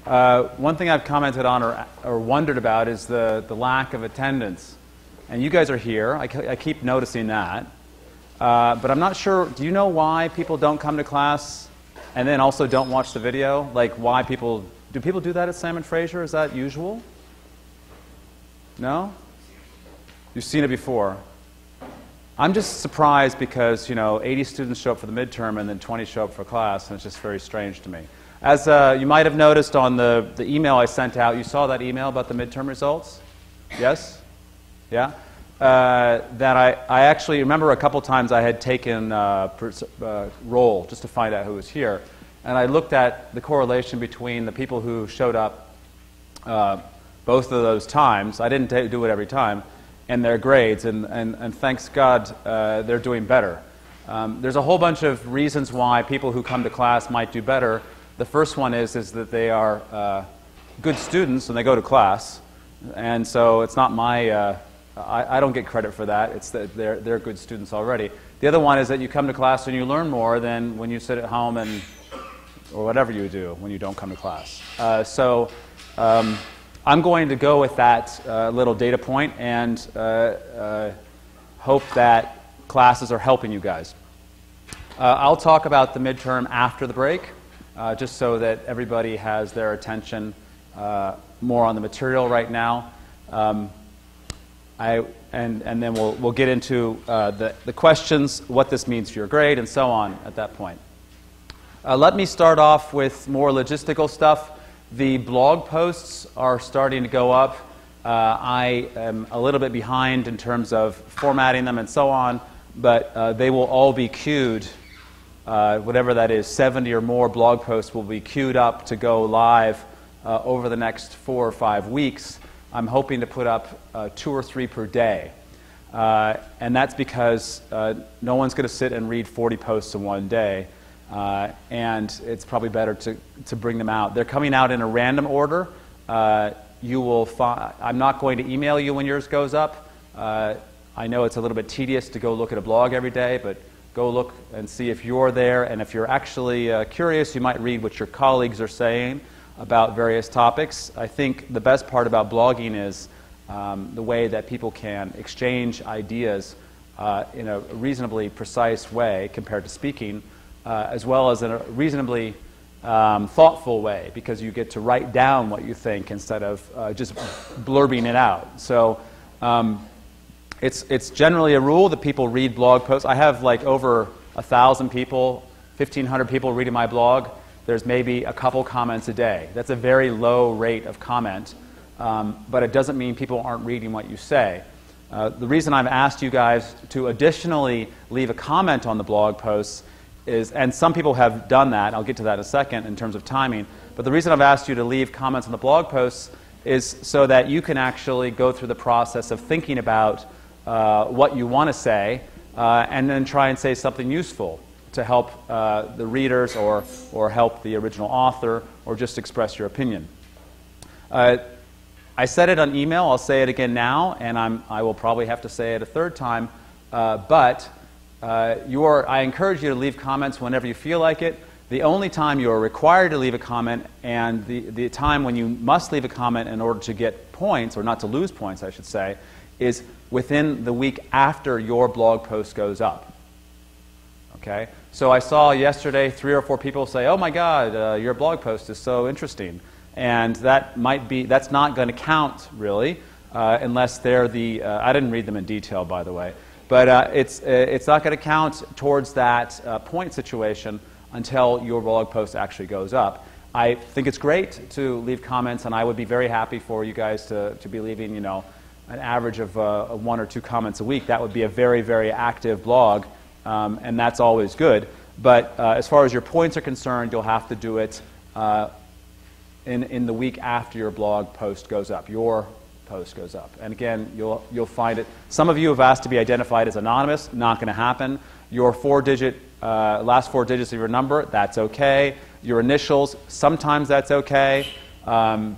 One thing I've commented on or wondered about is the lack of attendance. And you guys are here. I keep noticing that. But I'm not sure, do you know why people don't come to class and then also don't watch the video? Like why do people do that at Sam & Fraser? Is that usual? No? You've seen it before. I'm just surprised because, 80 students show up for the midterm and then 20 show up for class, and it's just very strange to me. As you might have noticed on the email I sent out, you saw that email about the midterm results? Yes? Yeah? That I actually remember a couple times I had taken roll just to find out who was here. And I looked at the correlation between the people who showed up both of those times. I didn't do it every time. And their grades. And thanks God they're doing better. There's a whole bunch of reasons why people who come to class might do better. The first one is that they are good students and they go to class. And so it's not my... I don't get credit for that. It's that they're good students already. The other one is that you come to class and you learn more than when you sit at home or whatever you do when you don't come to class. I'm going to go with that little data point and hope that classes are helping you guys. I'll talk about the midterm after the break, just so that everybody has their attention more on the material right now. And then we'll get into the questions, what this means for your grade, and so on at that point. Let me start off with more logistical stuff. The blog posts are starting to go up. I am a little bit behind in terms of formatting them and so on, but they will all be queued. Whatever that is, 70 or more blog posts will be queued up to go live over the next 4 or 5 weeks. I'm hoping to put up 2 or 3 per day. And that's because no one's going to sit and read 40 posts in one day. And it's probably better to bring them out. They're coming out in a random order. You will I'm not going to email you when yours goes up. I know it's a little bit tedious to go look at a blog every day, but go look and see if you're there. And if you're actually curious, you might read what your colleagues are saying about various topics. I think the best part about blogging is the way that people can exchange ideas in a reasonably precise way compared to speaking, as well as in a reasonably thoughtful way, because you get to write down what you think instead of just blurbing it out. So it's generally a rule that people read blog posts. I have like over 1,000 people, 1,500 people reading my blog. There's maybe a couple comments a day. That's a very low rate of comment, but it doesn't mean people aren't reading what you say. The reason I've asked you guys to additionally leave a comment on the blog posts is, and some people have done that, I'll get to that in a second in terms of timing, but the reason I've asked you to leave comments on the blog posts is so that you can actually go through the process of thinking about what you want to say and then try and say something useful to help the readers or help the original author or just express your opinion. I said it on email, I'll say it again now, and I will probably have to say it a third time, but I encourage you to leave comments whenever you feel like it. The only time you are required to leave a comment and the time when you must leave a comment in order to get points, or not to lose points I should say, is within the week after your blog post goes up. Okay? So I saw yesterday 3 or 4 people say, "Oh my God, your blog post is so interesting," and that's not going to count really, unless they're the. I didn't read them in detail, by the way, but it's not going to count towards that point situation until your blog post actually goes up. I think it's great to leave comments, and I would be very happy for you guys to be leaving, an average of 1 or 2 comments a week. That would be a very, very active blog. And that's always good. But as far as your points are concerned, you'll have to do it in the week after your blog post goes up. Your post goes up. And again, you'll find it. Some of you have asked to be identified as anonymous. Not going to happen. Your last 4 digits of your number, that's okay. Your initials, sometimes that's okay. And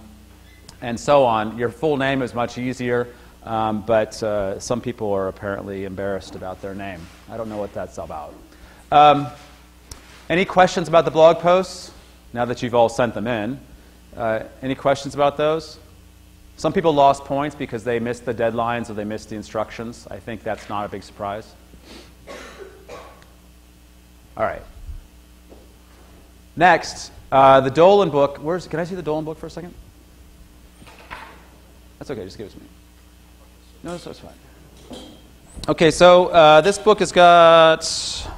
so on. Your full name is much easier. But some people are apparently embarrassed about their name. I don't know what that's about. Any questions about the blog posts now that you've all sent them in? Any questions about those? Some people lost points because they missed the deadlines or they missed the instructions. I think that's not a big surprise. All right. Next, the Dolan book. Can I see the Dolan book for a second? That's okay. Just give it to me. No, that's fine. Okay, so this book has got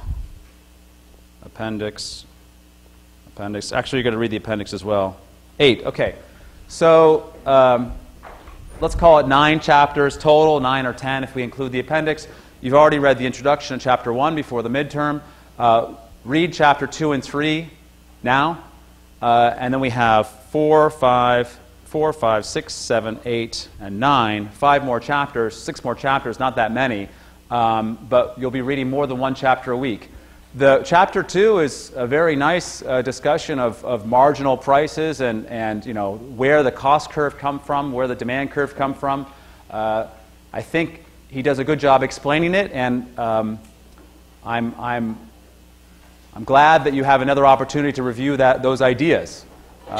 appendix. Actually, you're going to read the appendix as well. 8. Okay. So let's call it 9 chapters total, 9 or 10 if we include the appendix. You've already read the introduction in chapter 1 before the midterm. Read chapter 2 and 3 now. And then we have 4, 5, 6, 7, 8, and 9. 5 more chapters, 6 more chapters, not that many. But you'll be reading more than 1 chapter a week. The chapter 2 is a very nice discussion of marginal prices and you know where the cost curve come from, where the demand curve come from. I think he does a good job explaining it, and I'm glad that you have another opportunity to review those ideas.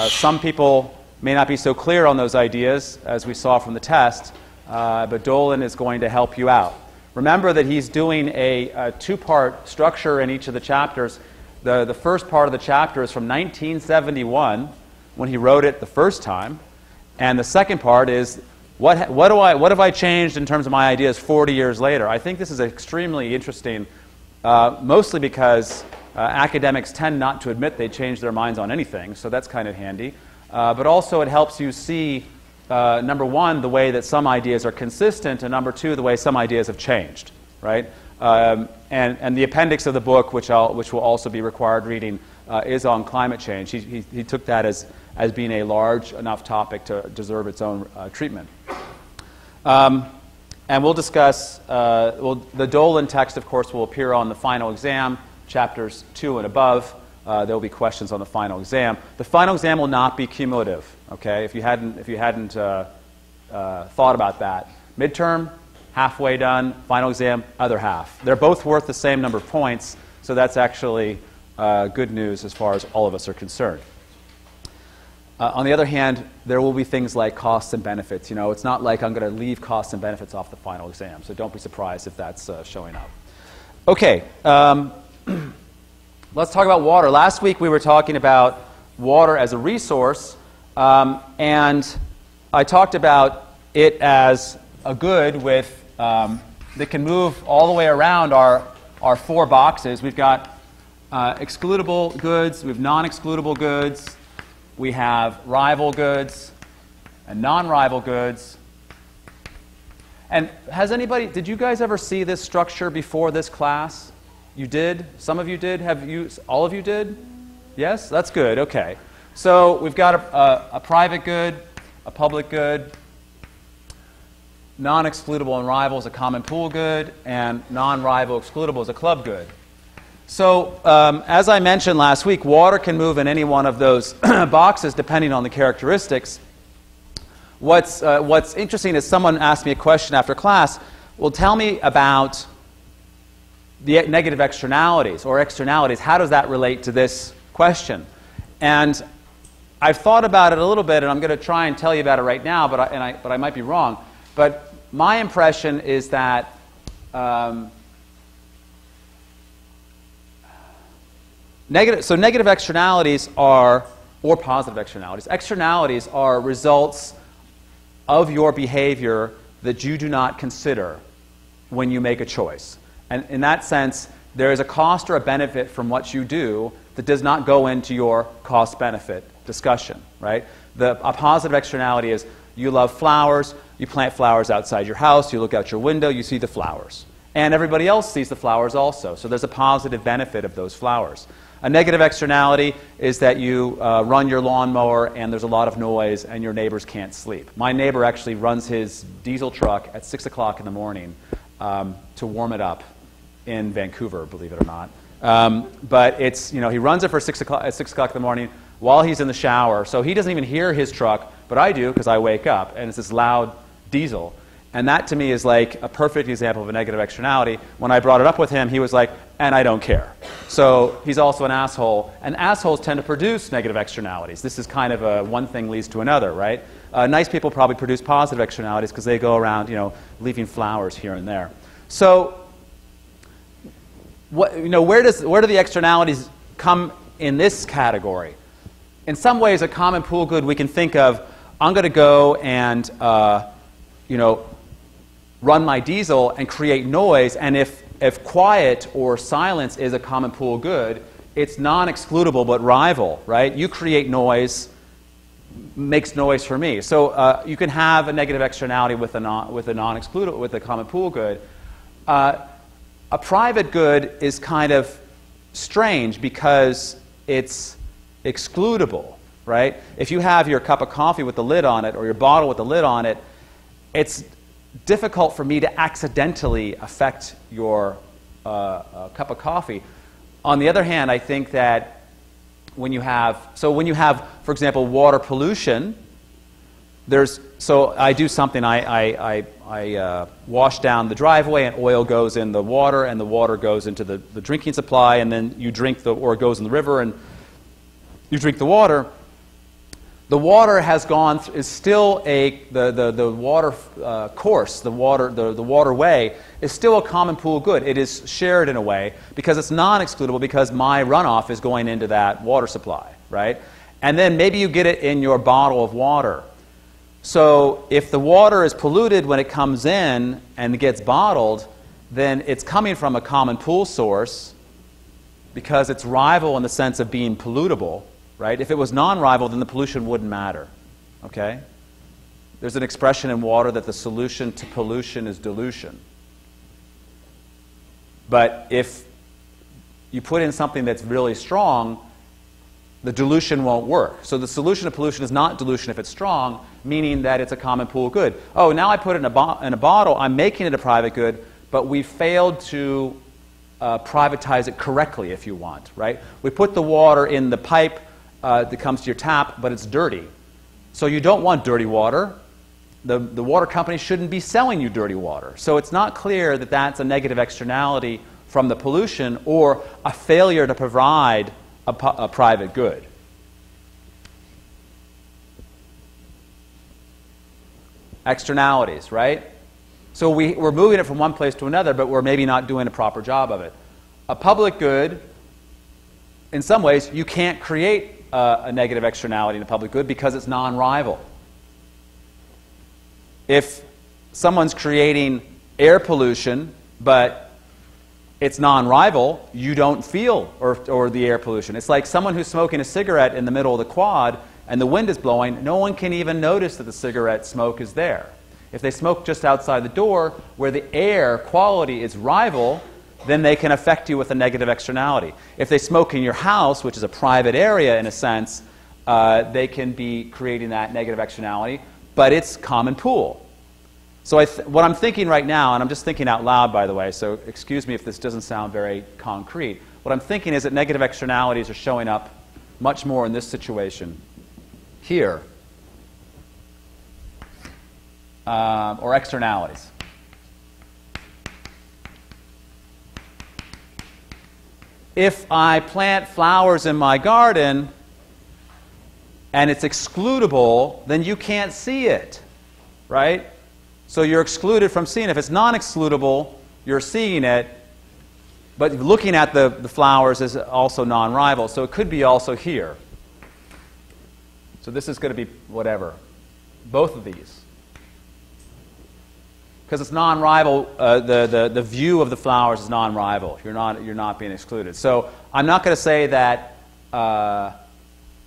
Some people may not be so clear on those ideas, as we saw from the test, but Dolan is going to help you out. Remember that he's doing a 2-part structure in each of the chapters. The first part of the chapter is from 1971, when he wrote it the first time, and the second part is what have I changed in terms of my ideas 40 years later. I think this is extremely interesting, mostly because academics tend not to admit they change their minds on anything, so that's kind of handy. But also it helps you see, number one, the way that some ideas are consistent, and number two, the way some ideas have changed, right? And the appendix of the book, which will also be required reading, is on climate change. He took that as being a large enough topic to deserve its own treatment. And we'll discuss, the Dolan text, of course, will appear on the final exam, chapters 2 and above. There will be questions on the final exam. The final exam will not be cumulative. Okay, if you hadn't thought about that, midterm, halfway done. Final exam, other half. They're both worth the same number of points, so that's actually good news as far as all of us are concerned. On the other hand, there will be things like costs and benefits. You know, it's not like I'm going to leave costs and benefits off the final exam, so don't be surprised if that's showing up. Okay. Let's talk about water. Last week we were talking about water as a resource, and I talked about it as a good that can move all the way around our 4 boxes. We've got excludable goods, we have non-excludable goods, we have rival goods and non-rival goods. And did you guys ever see this structure before this class? You did? Some of you did? All of you did? Yes? That's good. Okay. So we've got a private good, a public good, non-excludable and rival is a common pool good, and non-rival excludable is a club good. So as I mentioned last week, water can move in any one of those boxes depending on the characteristics. What's interesting is someone asked me a question after class, well, tell me about the negative externalities or externalities. How does that relate to this question? And I've thought about it a little bit, and I'm going to try and tell you about it right now, but I might be wrong. But my impression is that negative externalities or positive externalities. Externalities are results of your behavior that you do not consider when you make a choice. And in that sense, there is a cost or a benefit from what you do that does not go into your cost-benefit discussion, right? A positive externality is you love flowers, you plant flowers outside your house, you look out your window, you see the flowers. And everybody else sees the flowers also, so there's a positive benefit of those flowers. A negative externality is that you run your lawnmower and there's a lot of noise and your neighbors can't sleep. My neighbor actually runs his diesel truck at 6 o'clock in the morning to warm it up in Vancouver, believe it or not. But it's, he runs it for 6 o'clock in the morning while he's in the shower, so he doesn't even hear his truck, but I do because I wake up, and it's this loud diesel. And that to me is like a perfect example of a negative externality. When I brought it up with him, he was like, and I don't care. So he's also an asshole. And assholes tend to produce negative externalities. This is kind of a one thing leads to another, right? Nice people probably produce positive externalities because they go around, leaving flowers here and there. So, where do the externalities come in this category? In some ways, a common pool good we can think of, I'm going to go and, run my diesel and create noise, and if quiet or silence is a common pool good, it's non-excludable but rival, right? You create noise, makes noise for me. So you can have a negative externality with a non-excludable, with a common pool good. A private good is kind of strange because it's excludable, right? If you have your cup of coffee with the lid on it or your bottle with the lid on it, it's difficult for me to accidentally affect your cup of coffee. On the other hand, I think that when you have, for example, water pollution, so I do something, I wash down the driveway and oil goes in the water and the water goes into the drinking supply, and then you drink or it goes in the river and you drink the water. The water has gone, is still the water course, the waterway is still a common pool good. It is shared in a way because it's non-excludable because my runoff is going into that water supply, right? And then maybe you get it in your bottle of water. So if the water is polluted when it comes in and it gets bottled, then it's coming from a common pool source because it's rival in the sense of being pollutable. Right? If it was non-rival, then the pollution wouldn't matter. Okay? There's an expression in water that the solution to pollution is dilution. But if you put in something that's really strong, the dilution won't work. So the solution to pollution is not dilution if it's strong, meaning that it's a common pool good. Oh, now I put it in a bottle, I'm making it a private good, but we failed to privatize it correctly, if you want. Right? We put the water in the pipe that comes to your tap, but it's dirty. So you don't want dirty water. The water company shouldn't be selling you dirty water. So it's not clear that that's a negative externality from the pollution or a failure to provide a private good. Externalities, right? So we're moving it from one place to another, but we're maybe not doing a proper job of it. A public good, in some ways, you can't create a negative externality in a public good because it's non-rival. If someone's creating air pollution, but it's non-rival, you don't feel or the air pollution. It's like someone who's smoking a cigarette in the middle of the quad and the wind is blowing, no one can even notice that the cigarette smoke is there. If they smoke just outside the door where the air quality is rival, then they can affect you with a negative externality. If they smoke in your house, which is a private area in a sense, they can be creating that negative externality, but it's common pool. So what I'm thinking right now, and I'm just thinking out loud, by the way, so excuse me if this doesn't sound very concrete. What I'm thinking is that negative externalities are showing up much more in this situation here, or externalities. If I plant flowers in my garden and it's excludable, then you can't see it, right? So you're excluded from seeing it. If it's non-excludable, you're seeing it, but looking at the flowers is also non-rival, so it could be also here. So this is going to be whatever, both of these. Because it's non-rival, the view of the flowers is non-rival. You're not being excluded. So I'm not going to say that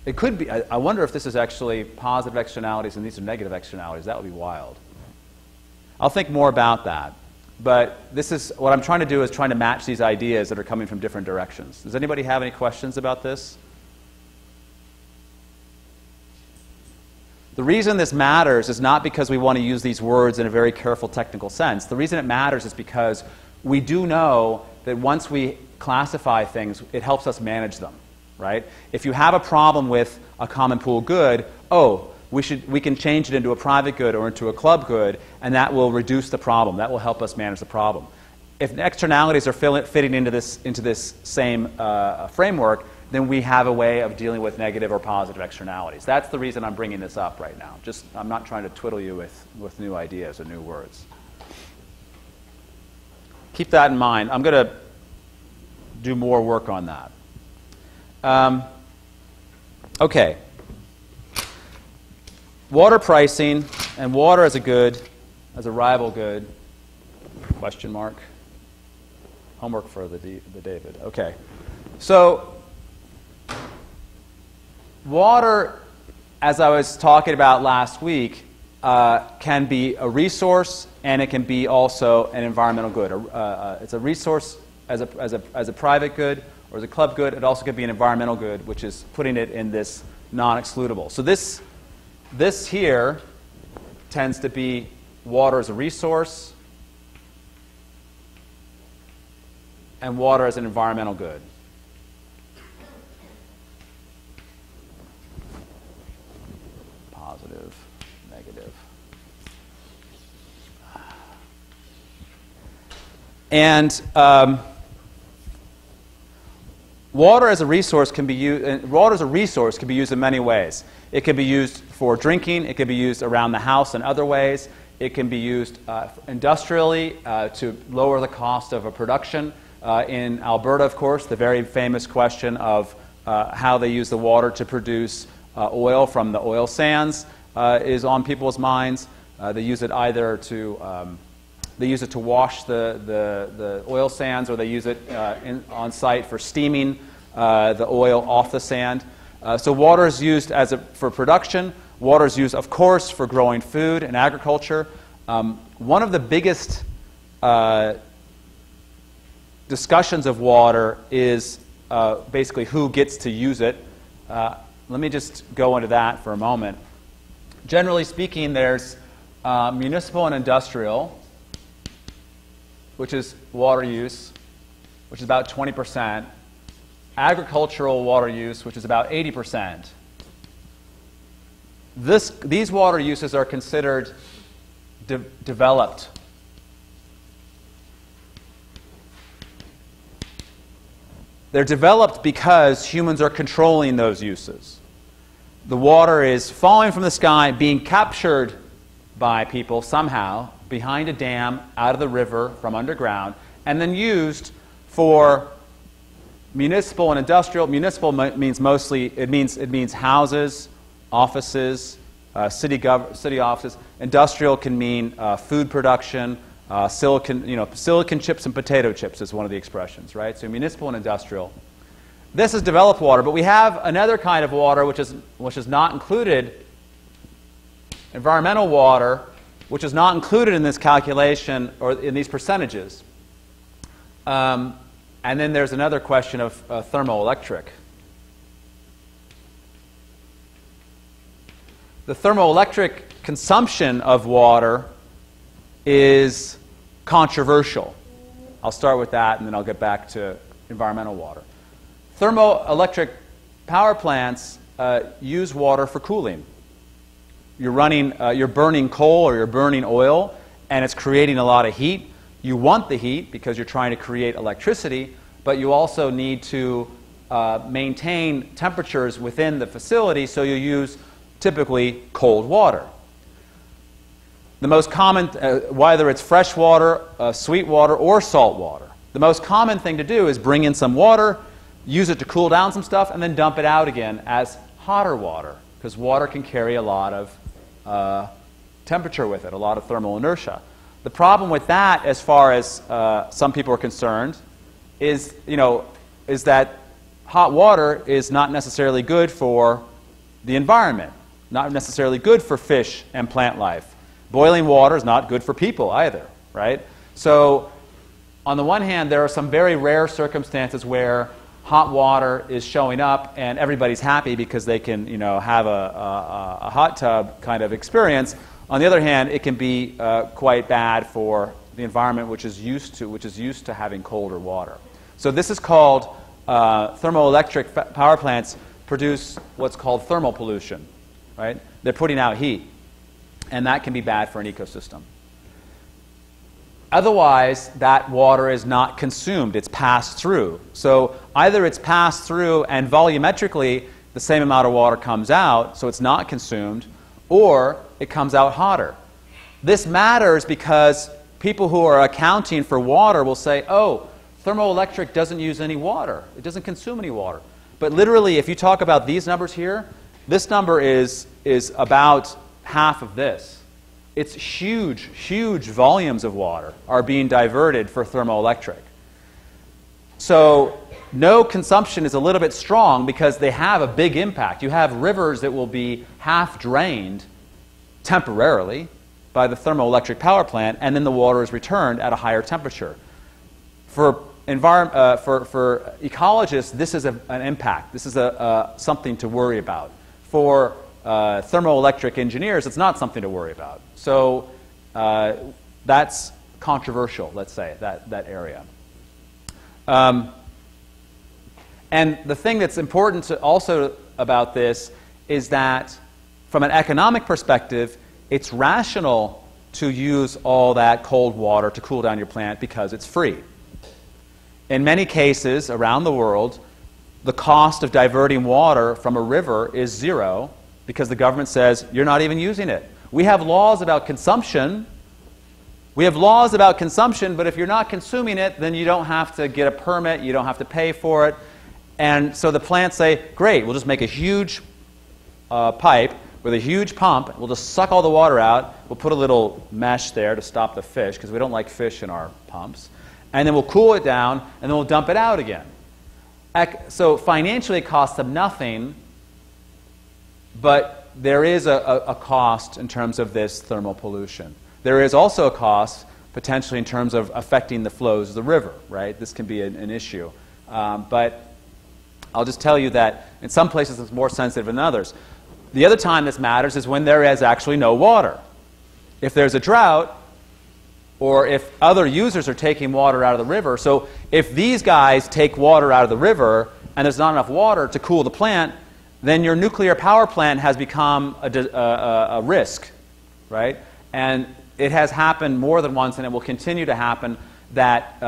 it could be. I wonder if this is actually positive externalities and these are negative externalities. That would be wild. I'll think more about that. But this is what I'm trying to do is trying to match these ideas that are coming from different directions. Does anybody have any questions about this? The reason this matters is not because we want to use these words in a very careful technical sense. The reason it matters is because we do know that once we classify things, it helps us manage them, right? If you have a problem with a common pool good, oh, we can change it into a private good or into a club good, and that will reduce the problem. That will help us manage the problem. If externalities are fitting into this same framework, then we have a way of dealing with negative or positive externalities. That's the reason I'm bringing this up right now. I'm not trying to twiddle you with new ideas or new words. Keep that in mind. I'm going to do more work on that. Okay. Water pricing and water as a good, as a rival good, question mark. Homework for the David. Okay. So water, as I was talking about last week, can be a resource and it can be also an environmental good. It's a resource as a private good or as a club good. It also could be an environmental good, which is putting it in this non-excludable. So this here tends to be water as a resource and water as an environmental good. Positive, negative. And water as a resource can be used. Water as a resource can be used in many ways. It can be used for drinking. It can be used around the house in other ways. It can be used industrially to lower the cost of a production. In Alberta, of course, the very famous question of how they use the water to produce oil from the oil sands is on people's minds. They use it either to wash the oil sands, or they use it on site for steaming the oil off the sand. So water is used for production. Water is used, of course, for growing food and agriculture. One of the biggest discussions of water is basically who gets to use it. Let me just go into that for a moment. Generally speaking, there's municipal and industrial, which is water use, which is about 20%. Agricultural water use, which is about 80%. These water uses are considered developed. They're developed because humans are controlling those uses. The water is falling from the sky, being captured by people somehow behind a dam, out of the river, from underground, and then used for municipal and industrial. Municipal means mostly it means houses, offices, city offices. Industrial can mean food production. Silicon chips and potato chips is one of the expressions, right? So municipal and industrial. This is developed water, but we have another kind of water which is not included, environmental water, which is not included in this calculation or in these percentages. And then there's another question of thermoelectric. The thermoelectric consumption of water is controversial. I'll start with that, and then I'll get back to environmental water. Thermoelectric power plants use water for cooling. You're burning coal or you're burning oil, and it's creating a lot of heat. You want the heat because you're trying to create electricity, but you also need to maintain temperatures within the facility, so you use typically cold water. The most common, whether it's fresh water, sweet water, or salt water, the most common thing to do is bring in some water, use it to cool down some stuff, and then dump it out again as hotter water, because water can carry a lot of temperature with it, a lot of thermal inertia. The problem with that, as far as some people are concerned, is that hot water is not necessarily good for the environment, not necessarily good for fish and plant life. Boiling water is not good for people either, right? So on the one hand, there are some very rare circumstances where hot water is showing up and everybody's happy because they can have a hot tub kind of experience. On the other hand, it can be quite bad for the environment, which is used to having colder water. So this is called thermoelectric power plants produce what's called thermal pollution. right? They're putting out heat, and that can be bad for an ecosystem. Otherwise, that water is not consumed. It's passed through. So either it's passed through and volumetrically the same amount of water comes out, so it's not consumed, or it comes out hotter. This matters because people who are accounting for water will say, oh, thermoelectric doesn't use any water. It doesn't consume any water. But literally, if you talk about these numbers here, this number is about half of this. It's huge, huge volumes of water are being diverted for thermoelectric. So no consumption is a little bit strong because they have a big impact. You have rivers that will be half drained temporarily by the thermoelectric power plant, and then the water is returned at a higher temperature. For ecologists, this is an impact. This is something to worry about. For thermoelectric engineers, it's not something to worry about. So that's controversial, let's say, that area. And the thing that's important also about this is that from an economic perspective, it's rational to use all that cold water to cool down your plant because it's free. In many cases around the world, the cost of diverting water from a river is zero because the government says you're not even using it. We have laws about consumption. We have laws about consumption, but if you're not consuming it, then you don't have to get a permit, you don't have to pay for it. And so the plants say, great, we'll just make a huge pipe with a huge pump. We'll just suck all the water out. We'll put a little mesh there to stop the fish because we don't like fish in our pumps. And then we'll cool it down, and then we'll dump it out again. So financially, it costs them nothing, but there is a cost in terms of this thermal pollution. There is also a cost potentially in terms of affecting the flows of the river, right? This can be an issue. But I'll just tell you that in some places it's more sensitive than others. The other time this matters is when there is actually no water. If there's a drought, or if other users are taking water out of the river. So if these guys take water out of the river and there's not enough water to cool the plant, then your nuclear power plant has become a risk, right? And it has happened more than once, and it will continue to happen, that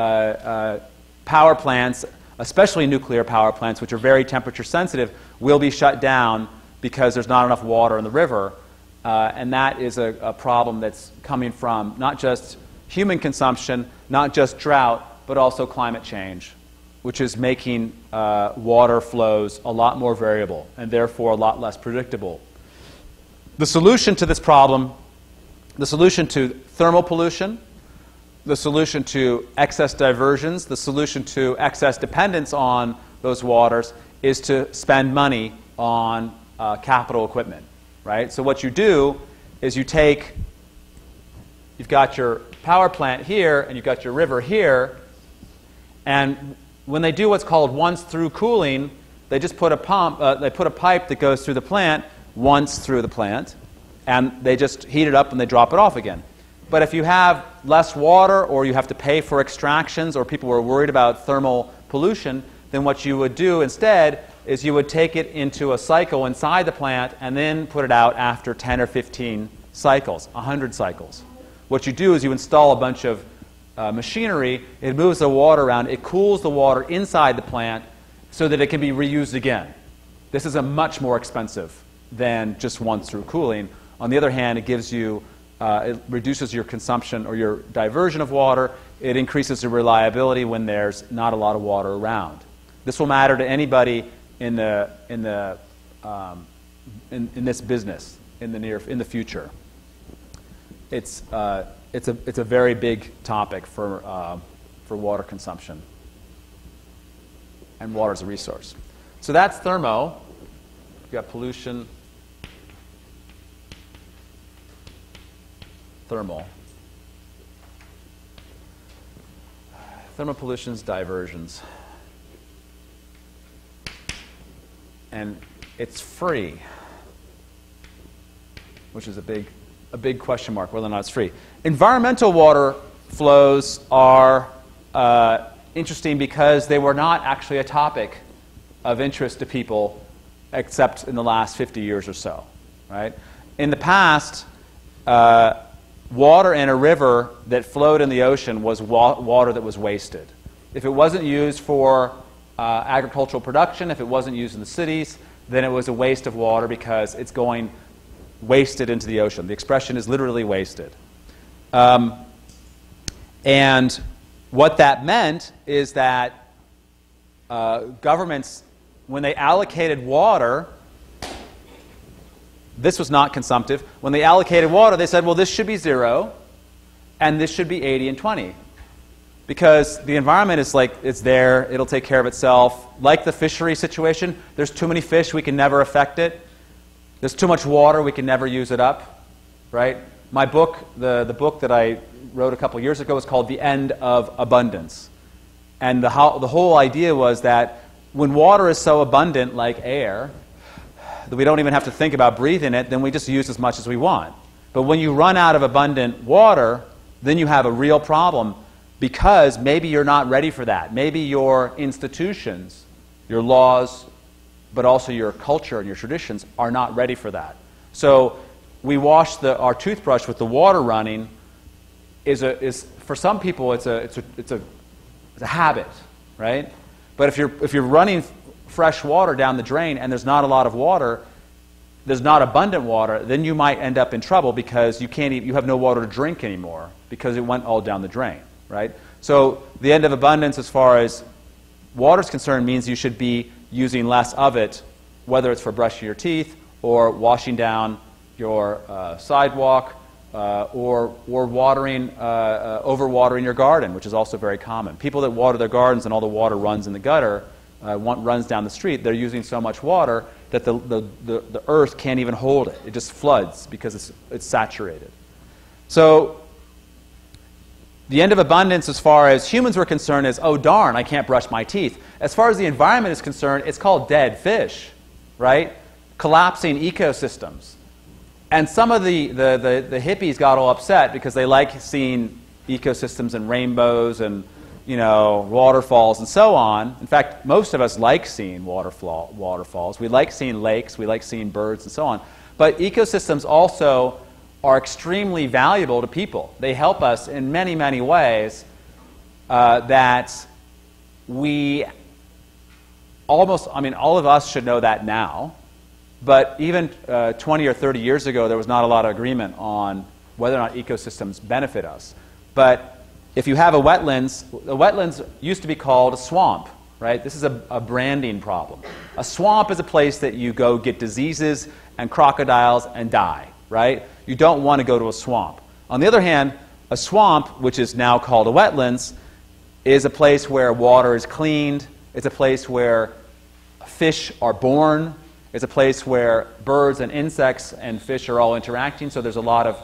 power plants, especially nuclear power plants, which are very temperature sensitive, will be shut down because there's not enough water in the river. And that is a problem that's coming from not just human consumption, not just drought, but also climate change, which is making water flows a lot more variable and therefore a lot less predictable. The solution to this problem, the solution to thermal pollution, the solution to excess diversions, the solution to excess dependence on those waters is to spend money on capital equipment, right? So what you do is you've got your power plant here and you've got your river here, and when they do what's called once-through cooling, they just put a pipe that goes through the plant once through the plant, and they just heat it up and they drop it off again. But if you have less water, or you have to pay for extractions, or people are worried about thermal pollution, then what you would do instead is you would take it into a cycle inside the plant and then put it out after 10 or 15 cycles, 100 cycles. What you do is you install a bunch of machinery, it moves the water around, it cools the water inside the plant so that it can be reused again. This is much more expensive than just once-through cooling. On the other hand, it gives you, it reduces your consumption or your diversion of water. It increases the reliability when there's not a lot of water around. This will matter to anybody in this business in the future. It's a very big topic for water consumption, and water is a resource. So that's thermo. You've got pollution, thermal. Thermal pollution's diversions. And it's free, which is a big question mark whether or not it's free. Environmental water flows are interesting because they were not actually a topic of interest to people except in the last 50 years or so. right? In the past, water in a river that flowed in the ocean was water that was wasted. If it wasn't used for agricultural production, if it wasn't used in the cities, then it was a waste of water because it's going wasted into the ocean. The expression is literally wasted. And what that meant is that governments, when they allocated water, this was not consumptive. When they allocated water, they said, well, this should be 0, and this should be 80 and 20. Because the environment is like, it's there, it'll take care of itself. Like the fishery situation, there's too many fish, we can never affect it. There's too much water, we can never use it up, right? My book, the book that I wrote a couple years ago, was called The End of Abundance. And the whole idea was that when water is so abundant, like air, that we don't even have to think about breathing it, then we just use as much as we want. But when you run out of abundant water, then you have a real problem, because maybe you're not ready for that. Maybe your institutions, your laws, but also your culture and your traditions are not ready for that. So we wash our toothbrush with the water running is for some people it's a habit, right? But if you're running fresh water down the drain and there's not a lot of water, there's not abundant water, then you might end up in trouble because you have no water to drink anymore because it went all down the drain, right? So the end of abundance as far as water is concerned means you should be using less of it, whether it's for brushing your teeth or washing down your sidewalk or overwatering your garden, which is also very common. People that water their gardens and all the water runs in the gutter, runs down the street, they're using so much water that the earth can't even hold it. It just floods because it's saturated. So the end of abundance as far as humans were concerned is, oh darn, I can't brush my teeth. As far as the environment is concerned, it's called dead fish, right? Collapsing ecosystems. And some of the hippies got all upset because they like seeing ecosystems and rainbows and waterfalls and so on. In fact, most of us like seeing waterfalls. We like seeing lakes. We like seeing birds and so on. But ecosystems also are extremely valuable to people. They help us in many, many ways that we all of us should know that now. But even 20 or 30 years ago, there was not a lot of agreement on whether or not ecosystems benefit us. But if you have a wetlands used to be called a swamp, right? This is a branding problem. A swamp is a place that you go get diseases and crocodiles and die, right? You don't want to go to a swamp. On the other hand, a swamp, which is now called a wetlands, is a place where water is cleaned. It's a place where fish are born. It's a place where birds and insects and fish are all interacting. So there's a lot of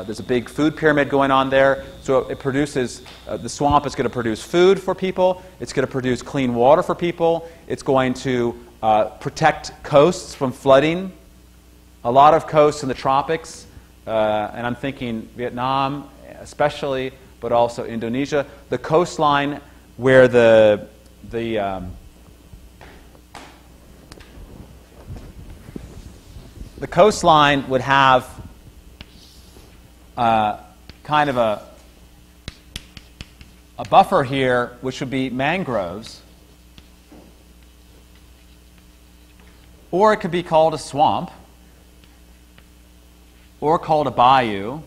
there's a big food pyramid going on there. So it produces the swamp is going to produce food for people. It's going to produce clean water for people. It's going to protect coasts from flooding. A lot of coasts in the tropics, and I'm thinking Vietnam especially, but also Indonesia. The coastline where the coastline would have kind of a buffer here, which would be mangroves, or it could be called a swamp, or called a bayou.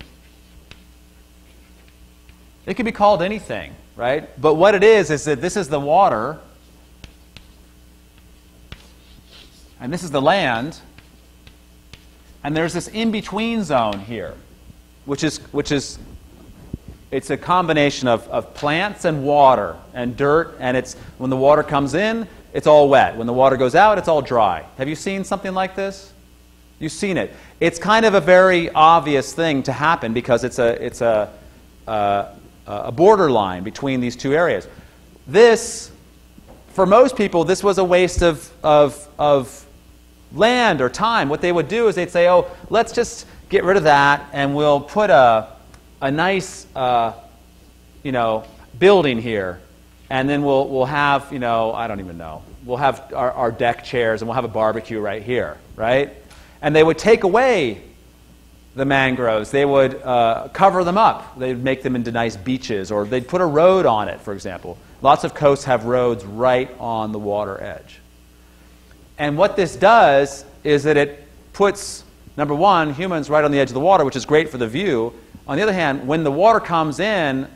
It could be called anything, right? But what it is that this is the water, and this is the land, and there's this in-between zone here, which is it's a combination of plants and water and dirt, and it's when the water comes in, it's all wet. When the water goes out, it's all dry. Have you seen something like this? You've seen it. It's kind of a very obvious thing to happen because it's a borderline between these two areas. This, for most people, this was a waste of land or time. What they would do is they'd say, oh, let's just get rid of that and we'll put a nice building here, and then we'll have I don't even know, we'll have our deck chairs and we'll have a barbecue right here, right? And they would take away the mangroves. They would cover them up. They'd make them into nice beaches, or they'd put a road on it, for example. Lots of coasts have roads right on the water edge. And what this does is that it puts, number one, humans right on the edge of the water, which is great for the view. On the other hand, when the water comes in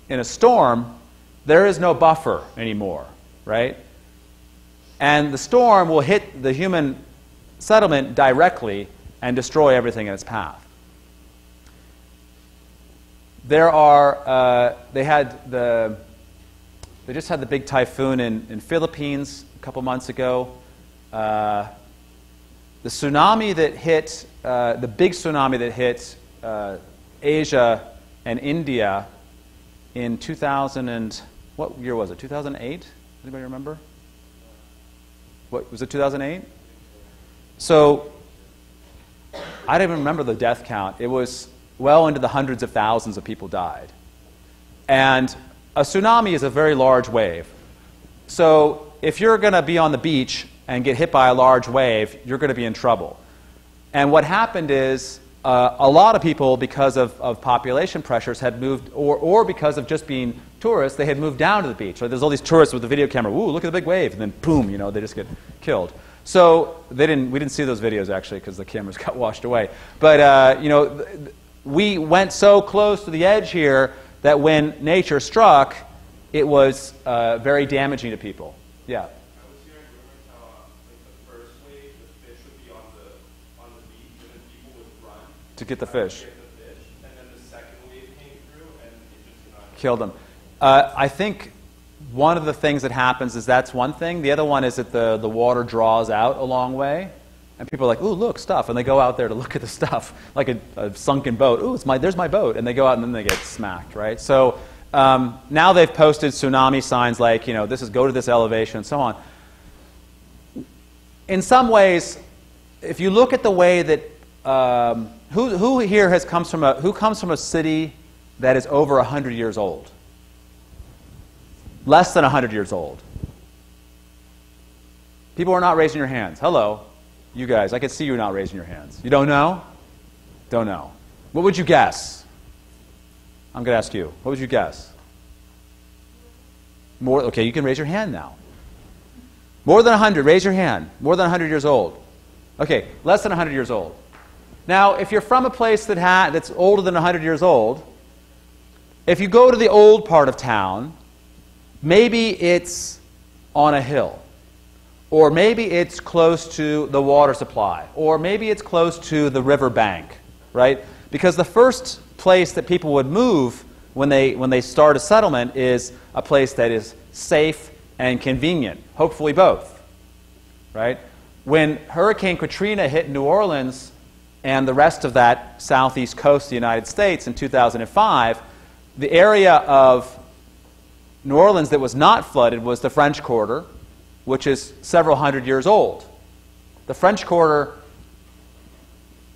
a storm, there is no buffer anymore, right? And the storm will hit the human settlement directly and destroy everything in its path. There are, they just had the big typhoon in Philippines a couple months ago. The tsunami that hit, the big tsunami that hit Asia and India in 2000 and, what year was it, 2008? Anybody remember? What, was it 2008? So, I don't even remember the death count. It was well into the hundreds of thousands of people died. And a tsunami is a very large wave. So if you're going to be on the beach and get hit by a large wave, you're going to be in trouble. And what happened is a lot of people, because of population pressures, had moved, or because of just being tourists, they had moved down to the beach. So there's all these tourists with the video camera. Ooh, look at the big wave. And then boom, you know, they just get killed. So we didn't see those videos, actually, because the cameras got washed away. But, you know, we went so close to the edge here that when nature struck, it was very damaging to people. Yeah? I was hearing rumors how like the first wave, the fish would be on the beach, and then people would run To get the fish. And then the second wave came through, and it just Killed them. I think one of the things that happens is that's one thing. The other one is that the water draws out a long way. And people are like, ooh, look, stuff. And they go out there to look at the stuff, like a sunken boat. Ooh, there's my boat. And they go out and then they get smacked, right? So now they've posted tsunami signs like, you know, this is go to this elevation and so on. In some ways, if you look at the way that, who here comes from a city that is over 100 years old? Less than 100 years old. People are not raising your hands. Hello. You guys, I can see you not raising your hands. You don't know? Don't know. What would you guess? I'm going to ask you. What would you guess? More. Okay, you can raise your hand now. More than 100, raise your hand. More than 100 years old. Okay, less than 100 years old. Now, if you're from a place that's older than 100 years old, if you go to the old part of town, maybe it's on a hill. Or maybe it's close to the water supply. Or maybe it's close to the river bank, right? Because the first place that people would move when they start a settlement is a place that is safe and convenient. Hopefully both, right? When Hurricane Katrina hit New Orleans and the rest of that southeast coast of the United States in 2005, the area of New Orleans that was not flooded was the French Quarter, which is several hundred years old. The French Quarter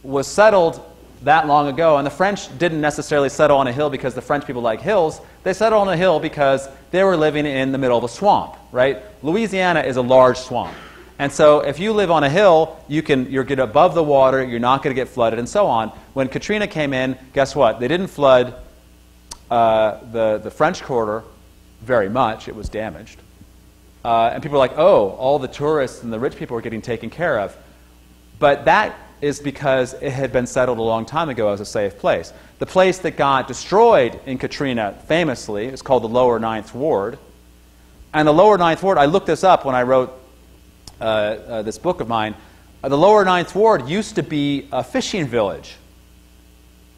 was settled that long ago, and the French didn't necessarily settle on a hill because the French people like hills. They settled on a hill because they were living in the middle of a swamp, right? Louisiana is a large swamp. And so if you live on a hill, you're get above the water, you're not going to get flooded, and so on. When Katrina came in, guess what? They didn't flood the French Quarter very much. It was damaged. And people are like, oh, all the tourists and the rich people are getting taken care of. But that is because it had been settled a long time ago as a safe place. The place that got destroyed in Katrina, famously, is called the Lower Ninth Ward. And the Lower Ninth Ward, I looked this up when I wrote this book of mine. The Lower Ninth Ward used to be a fishing village.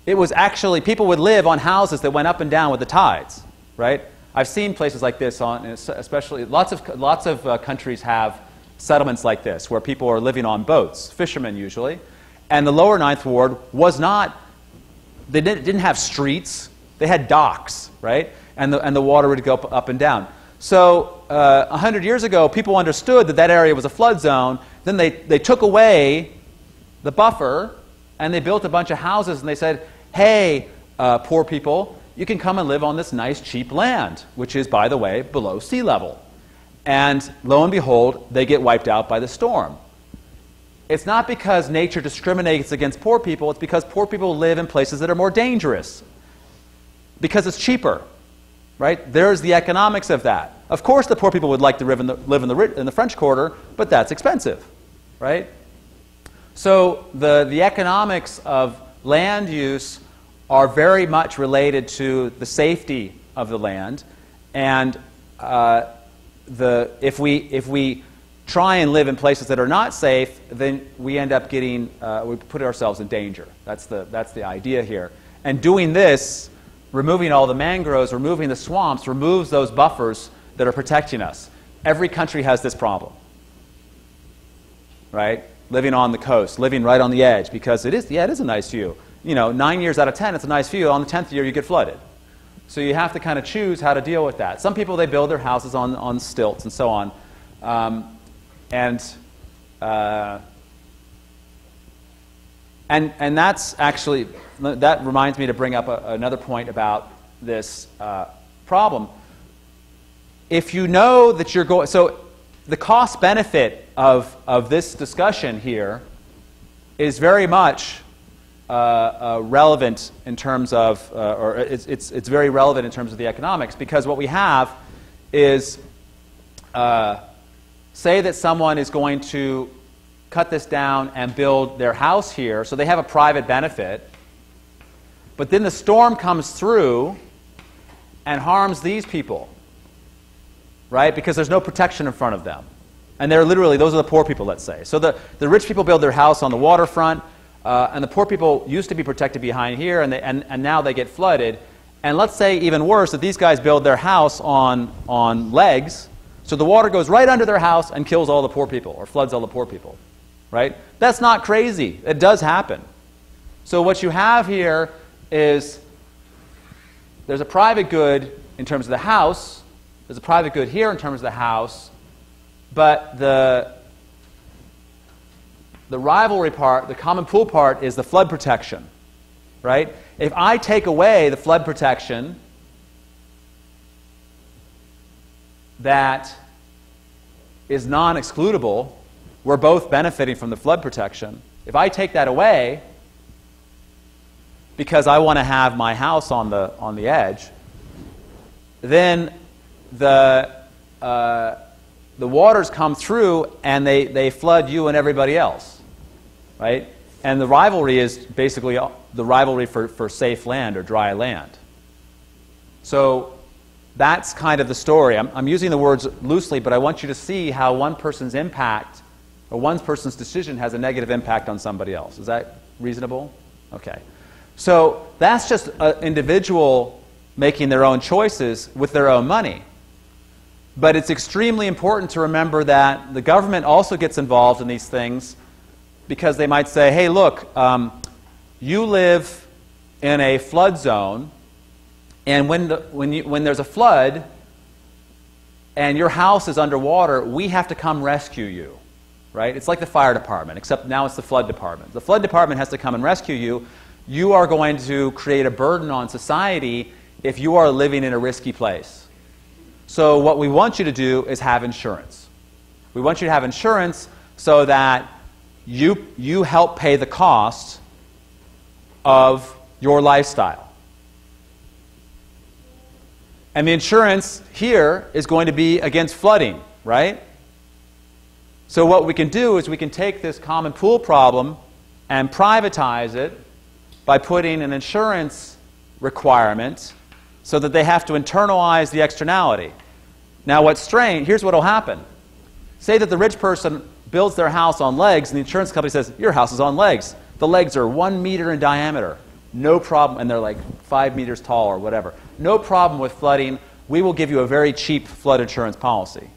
It was actually, people would live on houses that went up and down with the tides, right? I've seen places like this, especially lots of countries have settlements like this where people are living on boats, fishermen usually. And the Lower Ninth Ward was not, they didn't have streets, they had docks, right? And the water would go up and down. So 100 years ago, people understood that that area was a flood zone. Then they took away the buffer and they built a bunch of houses and they said, hey, poor people, you can come and live on this nice, cheap land, which is, by the way, below sea level. And lo and behold, they get wiped out by the storm. it's not because nature discriminates against poor people. It's because poor people live in places that are more dangerous. Because it's cheaper, right? There's the economics of that. Of course, the poor people would like to live in the French Quarter, but that's expensive, right? So the economics of land use are very much related to the safety of the land, and if we try and live in places that are not safe, then we end up getting we put ourselves in danger. That's the idea here. And doing this, removing all the mangroves, removing the swamps, removes those buffers that are protecting us. Every country has this problem, right? Living on the coast, living right on the edge, because it is a nice view. 9 years out of 10, it's a nice view. On the 10th year, you get flooded. So you have to kind of choose how to deal with that. Some people, they build their houses on stilts and so on. And that's actually, that reminds me to bring up another point about this problem. If you know that you're going, so the cost benefit of this discussion here is very much relevant in terms of, or it's very relevant in terms of the economics, because what we have is, say that someone is going to cut this down and build their house here, so they have a private benefit, but then the storm comes through and harms these people, right? Because there's no protection in front of them. And they're literally, those are the poor people, let's say. So the rich people build their house on the waterfront, and the poor people used to be protected behind here, and now they get flooded. And let's say, even worse, that these guys build their house on legs, so the water goes right under their house and kills all the poor people, or floods all the poor people, right? That's not crazy. It does happen. So what you have here is there's a private good in terms of the house, there's a private good here in terms of the house, but the rivalry part, the common pool part, is the flood protection, right? If I take away the flood protection that is non-excludable, we're both benefiting from the flood protection. If I take that away because I want to have my house on the edge, then the waters come through and they flood you and everybody else, right? And the rivalry is basically the rivalry for safe land or dry land. So that's kind of the story. I'm using the words loosely, but I want you to see how one person's impact or one person's decision has a negative impact on somebody else. Is that reasonable? Okay. So that's just an individual making their own choices with their own money. But it's extremely important to remember that the government also gets involved in these things, because they might say, hey, look, you live in a flood zone, and when there's a flood and your house is underwater, we have to come rescue you, right? It's like the fire department, except now it's the flood department. The flood department has to come and rescue you. You are going to create a burden on society if you are living in a risky place. So what we want you to do is have insurance. We want you to have insurance so that you help pay the cost of your lifestyle. And the insurance here is going to be against flooding, right? So what we can do is we can take this common pool problem and privatize it by putting an insurance requirement so that they have to internalize the externality. Now what's strange, here's what will happen. Say that the rich person builds their house on legs, and the insurance company says, your house is on legs. The legs are 1 meter in diameter. No problem, and they're like 5 meters tall or whatever. No problem with flooding. We will give you a very cheap flood insurance policy.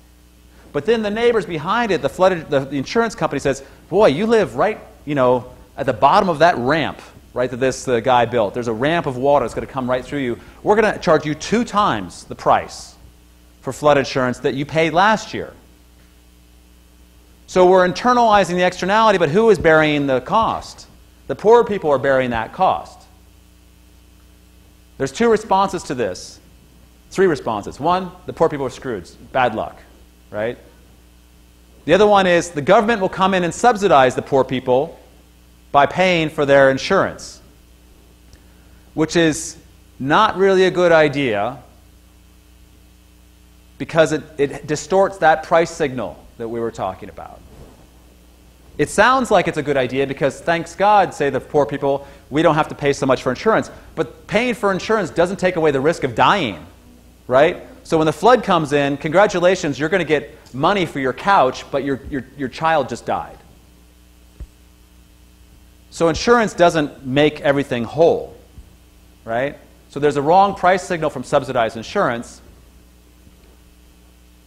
But then the neighbors behind it, the insurance company says, boy, you live right, at the bottom of that ramp, right, that this guy built. There's a ramp of water that's going to come right through you. We're going to charge you 2 times the price for flood insurance that you paid last year. So we're internalizing the externality, but who is bearing the cost? The poor people are bearing that cost. There's 2 responses to this. 3 responses. 1, the poor people are screwed. Bad luck, right? The other one is the government will come in and subsidize the poor people by paying for their insurance, which is not really a good idea because it distorts that price signal that we were talking about. It sounds like it's a good idea because, thanks God, say the poor people, we don't have to pay so much for insurance. But paying for insurance doesn't take away the risk of dying, right? So when the flood comes in, congratulations, you're going to get money for your couch, but your child just died. So insurance doesn't make everything whole, right? So there's a wrong price signal from subsidized insurance.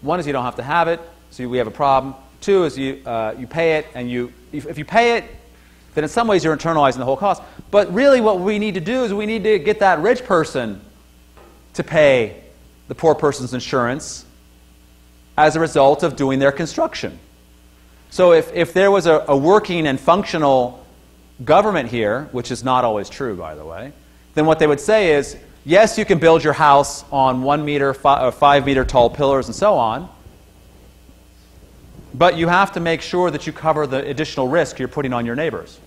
One is you don't have to have it, so we have a problem. Two is you pay it, and if you pay it, then in some ways you're internalizing the whole cost. But really what we need to do is we need to get that rich person to pay the poor person's insurance as a result of doing their construction. So if there was a working and functional government here, which is not always true, by the way, then what they would say is, yes, you can build your house on 1 meter, 5 meter tall pillars and so on, but you have to make sure that you cover the additional risk you're putting on your neighbors.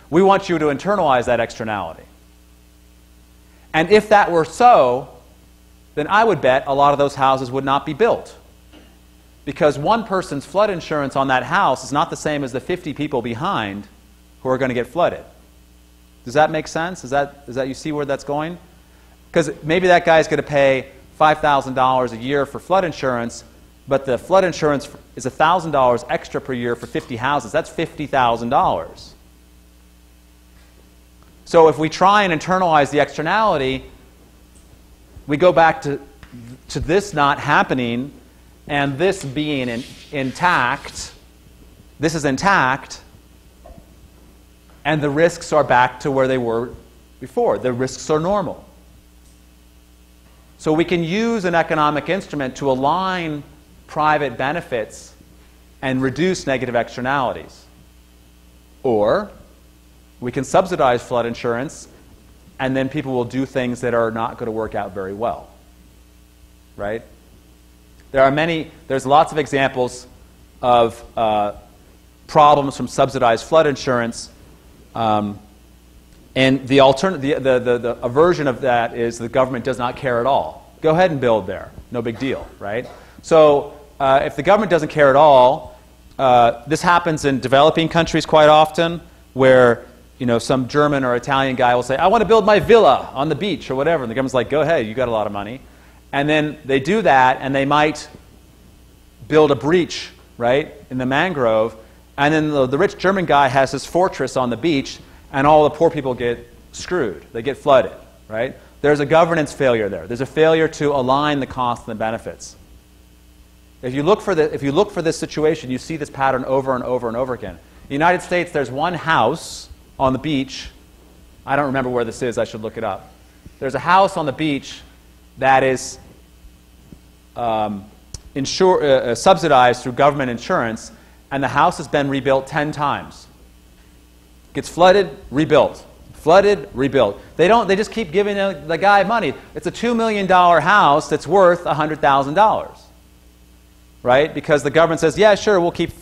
We want you to internalize that externality. And if that were so, then I would bet a lot of those houses would not be built. Because one person's flood insurance on that house is not the same as the 50 people behind who are going to get flooded. Does that make sense? Is that you see where that's going? Because maybe that guy's going to pay $5,000 a year for flood insurance, but the flood insurance is $1,000 extra per year for 50 houses. That's $50,000. So if we try and internalize the externality, we go back to this not happening and this being intact. This is intact, and the risks are back to where they were before. The risks are normal. So we can use an economic instrument to align private benefits and reduce negative externalities. Or we can subsidize flood insurance, and then people will do things that are not going to work out very well. Right? There's lots of examples of problems from subsidized flood insurance. And the aversion of that is the government does not care at all. Go ahead and build there. No big deal, right? So if the government doesn't care at all, this happens in developing countries quite often, where some German or Italian guy will say, I want to build my villa on the beach or whatever. And the government's like, go ahead, you got a lot of money. And then they do that, and they might build a breach, right, in the mangrove. And then the rich German guy has his fortress on the beach, and all the poor people get screwed. They get flooded, right? There's a governance failure there. There's a failure to align the costs and the benefits. If you look for this situation, you see this pattern over and over and over again. In the United States, there's one house on the beach. I don't remember where this is. I should look it up. There's a house on the beach that is subsidized through government insurance, and the house has been rebuilt 10 times. Gets flooded, rebuilt. Flooded, rebuilt. They just keep giving the guy money. It's a $2 million house that's worth $100,000. Right? Because the government says, yeah, sure, we'll keep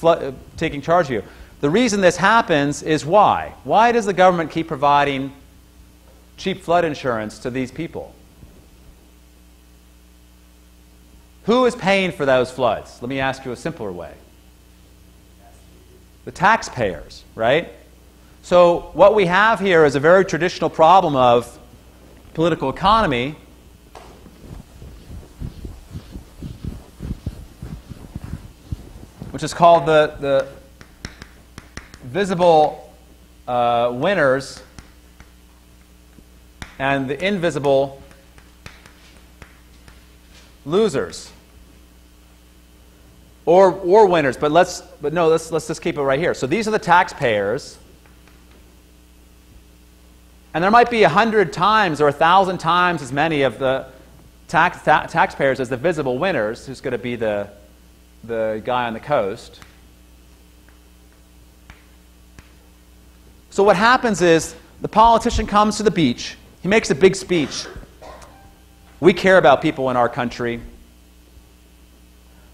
taking charge of you. The reason this happens is why? Why does the government keep providing cheap flood insurance to these people? Who is paying for those floods? Let me ask you a simpler way. The taxpayers, right? So what we have here is a very traditional problem of political economy, which is called the visible winners and the invisible losers. Or winners, but let's just keep it right here. So these are the taxpayers, and there might be 100 times or 1,000 times as many of the taxpayers as the visible winners, who's going to be the guy on the coast. So what happens is the politician comes to the beach. He makes a big speech. We care about people in our country.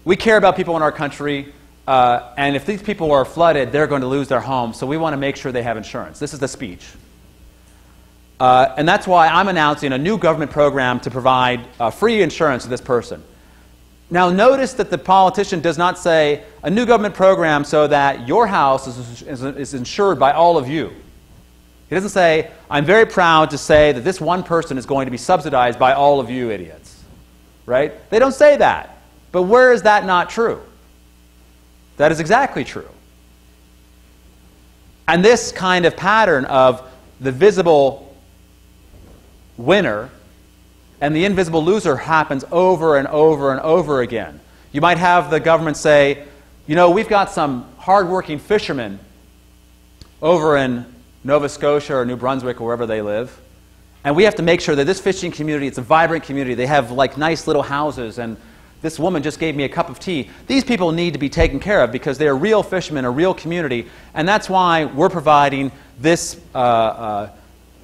We care about people in our country. and if these people are flooded, they're going to lose their home, so we want to make sure they have insurance. This is the speech. And that's why I'm announcing a new government program to provide free insurance to this person. Now notice that the politician does not say a new government program so that your house is insured by all of you. He doesn't say, I'm very proud to say that this one person is going to be subsidized by all of you idiots. Right? They don't say that. But where is that not true? That is exactly true. And this kind of pattern of the visible winner and the invisible loser happens over and over and over again. You might have the government say, you know, we've got some hardworking fishermen over in Nova Scotia or New Brunswick or wherever they live, and we have to make sure that this fishing community, it's a vibrant community. They have like nice little houses, and this woman just gave me a cup of tea. These people need to be taken care of because they're real fishermen, a real community, and that's why we're providing this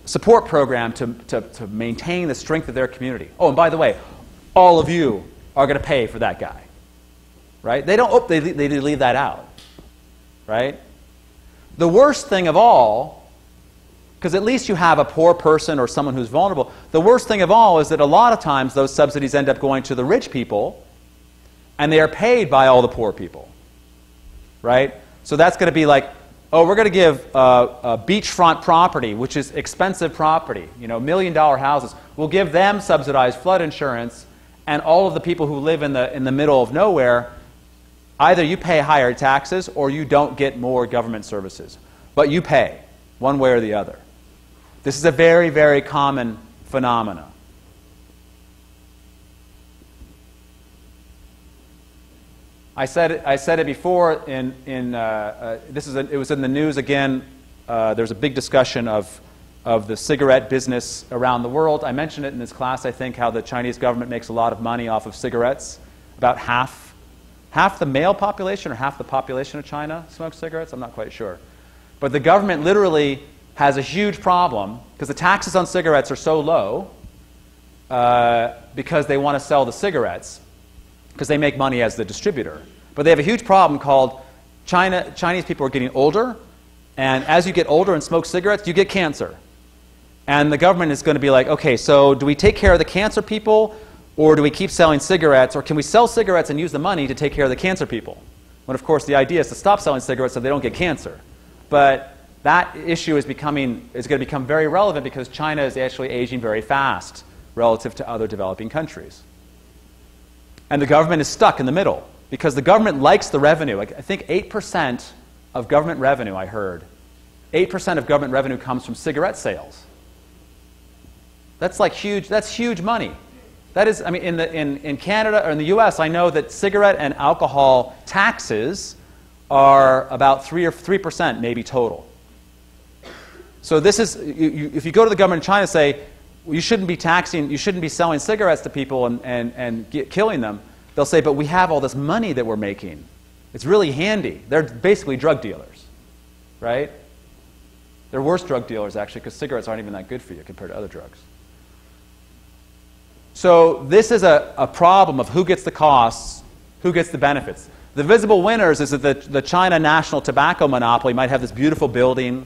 support program to maintain the strength of their community. Oh, and by the way, all of you are going to pay for that guy. Right? They don't, they leave that out. Right? The worst thing of all, because at least you have a poor person or someone who's vulnerable, the worst thing of all is that a lot of times those subsidies end up going to the rich people, and they are paid by all the poor people. Right? So that's going to be like, oh, we're going to give beachfront property, which is expensive property, you know, $1 million houses. We'll give them subsidized flood insurance, and all of the people who live in the middle of nowhere, either you pay higher taxes or you don't get more government services. But you pay, one way or the other. This is a very, very common phenomenon. I said it before. It was in the news again. There's a big discussion of the cigarette business around the world. I mentioned it in this class, I think, how the Chinese government makes a lot of money off of cigarettes. About half the male population or half the population of China smokes cigarettes. I'm not quite sure. But the government literally has a huge problem because the taxes on cigarettes are so low because they want to sell the cigarettes, because they make money as the distributor. But they have a huge problem called Chinese people are getting older, and as you get older and smoke cigarettes, you get cancer. And the government is going to be like, okay, so do we take care of the cancer people, or do we keep selling cigarettes, or can we sell cigarettes and use the money to take care of the cancer people? When, of course, the idea is to stop selling cigarettes so they don't get cancer. But that issue is going to become very relevant because China is actually aging very fast relative to other developing countries. And the government is stuck in the middle because the government likes the revenue. I think 8% of government revenue, I heard, 8% of government revenue comes from cigarette sales. That's like huge. That's huge money. That is, I mean, in Canada or in the U.S., I know that cigarette and alcohol taxes are about 3% maybe total. So this is, if you go to the government in China and say, well, you shouldn't be taxing, you shouldn't be selling cigarettes to people and killing them, they'll say, but we have all this money that we're making. It's really handy. They're basically drug dealers, right? They're worse drug dealers, actually, because cigarettes aren't even that good for you compared to other drugs. So this is a problem of who gets the costs, who gets the benefits. The visible winners is that the China national tobacco monopoly might have this beautiful building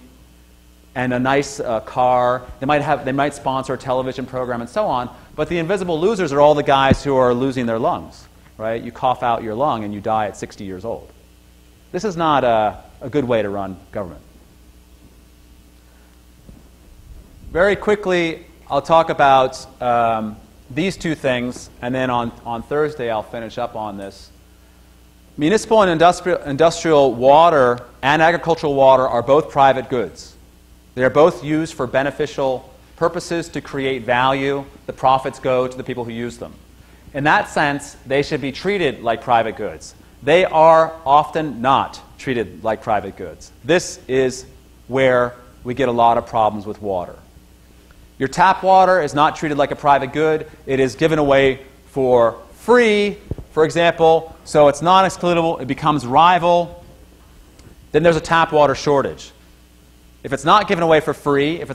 and a nice car. They might sponsor a television program and so on. But the invisible losers are all the guys who are losing their lungs, right? You cough out your lung and you die at 60 years old. This is not a good way to run government. Very quickly, I'll talk about these two things, and then on Thursday I'll finish up on this. Municipal and industrial water and agricultural water are both private goods. They are both used for beneficial purposes to create value. The profits go to the people who use them. In that sense, they should be treated like private goods. They are often not treated like private goods. This is where we get a lot of problems with water. Your tap water is not treated like a private good. It is given away for free, for example, so it's non-excludable, it becomes rival. Then there's a tap water shortage. If it's not given away for free, if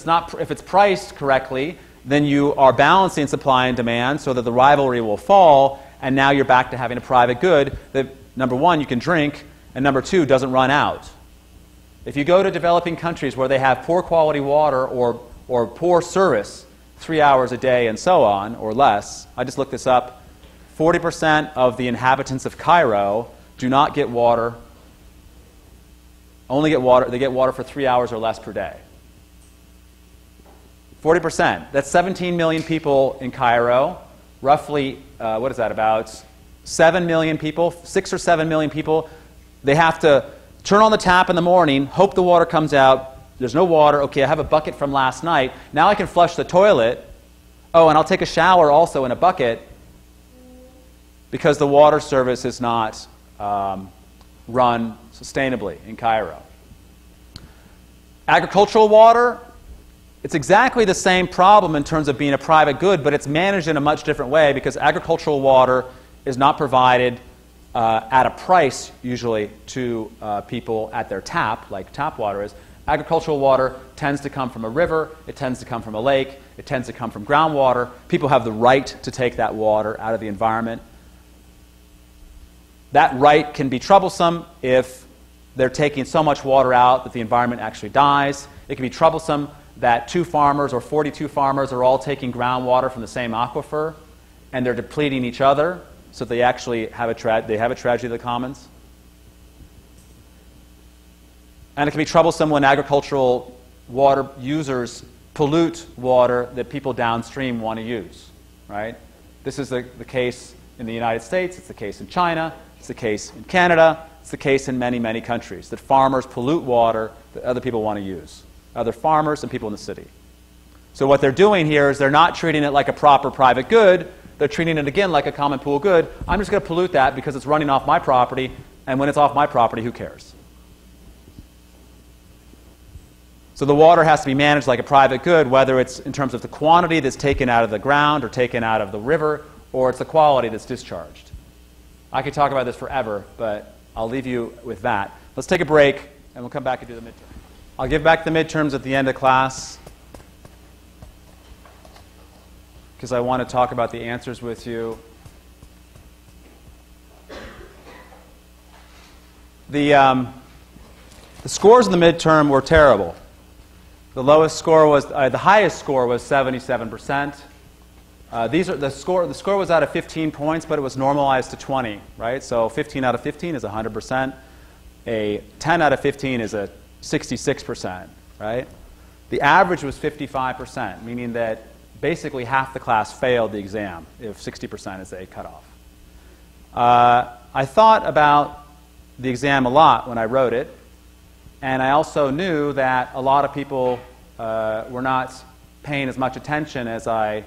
it's priced correctly, then you are balancing supply and demand so that the rivalry will fall, and now you're back to having a private good that, number one, you can drink, and number two, doesn't run out. If you go to developing countries where they have poor quality water or poor service, 3 hours a day and so on, or less, I just looked this up, 40% of the inhabitants of Cairo do not get water, they get water for 3 hours or less per day. 40%. That's 17 million people in Cairo. Roughly, what is that, about 7 million people, 6 or 7 million people. They have to turn on the tap in the morning, hope the water comes out. There's no water. Okay, I have a bucket from last night. Now I can flush the toilet. Oh, and I'll take a shower also in a bucket because the water service is not run sustainably in Cairo. Agricultural water, it's exactly the same problem in terms of being a private good, but it's managed in a much different way because agricultural water is not provided at a price usually to people at their tap, like tap water is. Agricultural water tends to come from a river, it tends to come from a lake, it tends to come from groundwater. People have the right to take that water out of the environment. That right can be troublesome if they're taking so much water out that the environment actually dies. It can be troublesome that 2 farmers or 42 farmers are all taking groundwater from the same aquifer and they're depleting each other, so they actually have a tragedy of the commons. And it can be troublesome when agricultural water users pollute water that people downstream want to use, right? This is the case in the United States, it's the case in China, it's the case in Canada, it's the case in many, many countries, that farmers pollute water that other people want to use, other farmers and people in the city. So what they're doing here is they're not treating it like a proper private good, they're treating it again like a common pool good. I'm just going to pollute that because it's running off my property, and when it's off my property, who cares? So the water has to be managed like a private good, whether it's in terms of the quantity that's taken out of the ground or taken out of the river, or it's the quality that's discharged. I could talk about this forever, but I'll leave you with that. Let's take a break, and we'll come back and do the midterm. I'll give back the midterms at the end of class, because I want to talk about the answers with you. The scores in the midterm were terrible. The lowest score was, the highest score was 77%. The score was out of 15 points, but it was normalized to 20, right? So 15 out of 15 is 100%. A 10 out of 15 is a 66%, right? The average was 55%, meaning that basically half the class failed the exam if 60% is a cutoff. I thought about the exam a lot when I wrote it, and I also knew that a lot of people were not paying as much attention as I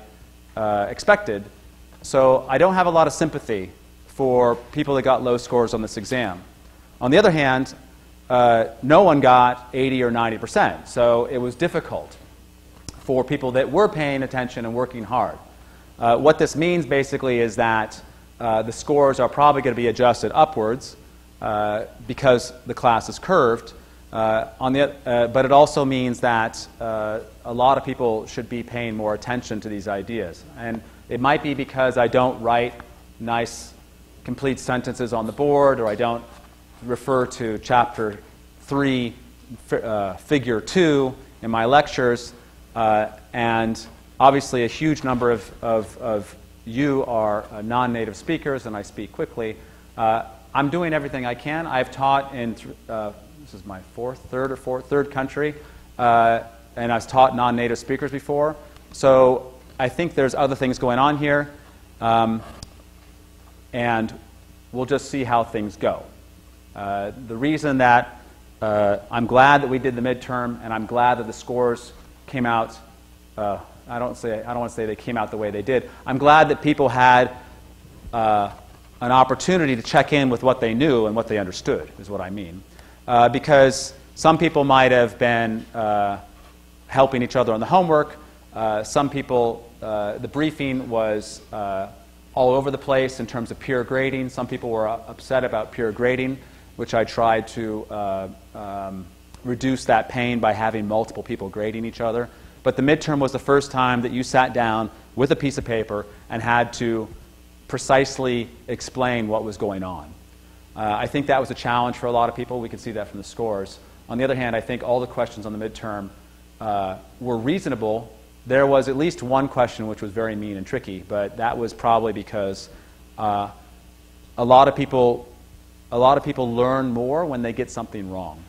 expected. So I don't have a lot of sympathy for people that got low scores on this exam. On the other hand, no one got 80 or 90%, so it was difficult for people that were paying attention and working hard. What this means basically is that the scores are probably going to be adjusted upwards because the class is curved. But it also means that a lot of people should be paying more attention to these ideas. And it might be because I don't write nice, complete sentences on the board, or I don't refer to Chapter 3, Figure 2 in my lectures. And obviously a huge number of you are non-native speakers, and I speak quickly. I'm doing everything I can. I've taught in... this is my third country, and I've taught non-native speakers before. So I think there's other things going on here, and we'll just see how things go. The reason that I'm glad that we did the midterm, and I'm glad that the scores came out, I don't want to say they came out the way they did. I'm glad that people had an opportunity to check in with what they knew and what they understood, is what I mean. Because some people might have been helping each other on the homework. Some people, the briefing was all over the place in terms of peer grading. Some people were upset about peer grading, which I tried to reduce that pain by having multiple people grading each other. But the midterm was the first time that you sat down with a piece of paper and had to precisely explain what was going on. I think that was a challenge for a lot of people. We can see that from the scores. On the other hand, I think all the questions on the midterm were reasonable. There was at least one question which was very mean and tricky, but that was probably because a lot of people learn more when they get something wrong.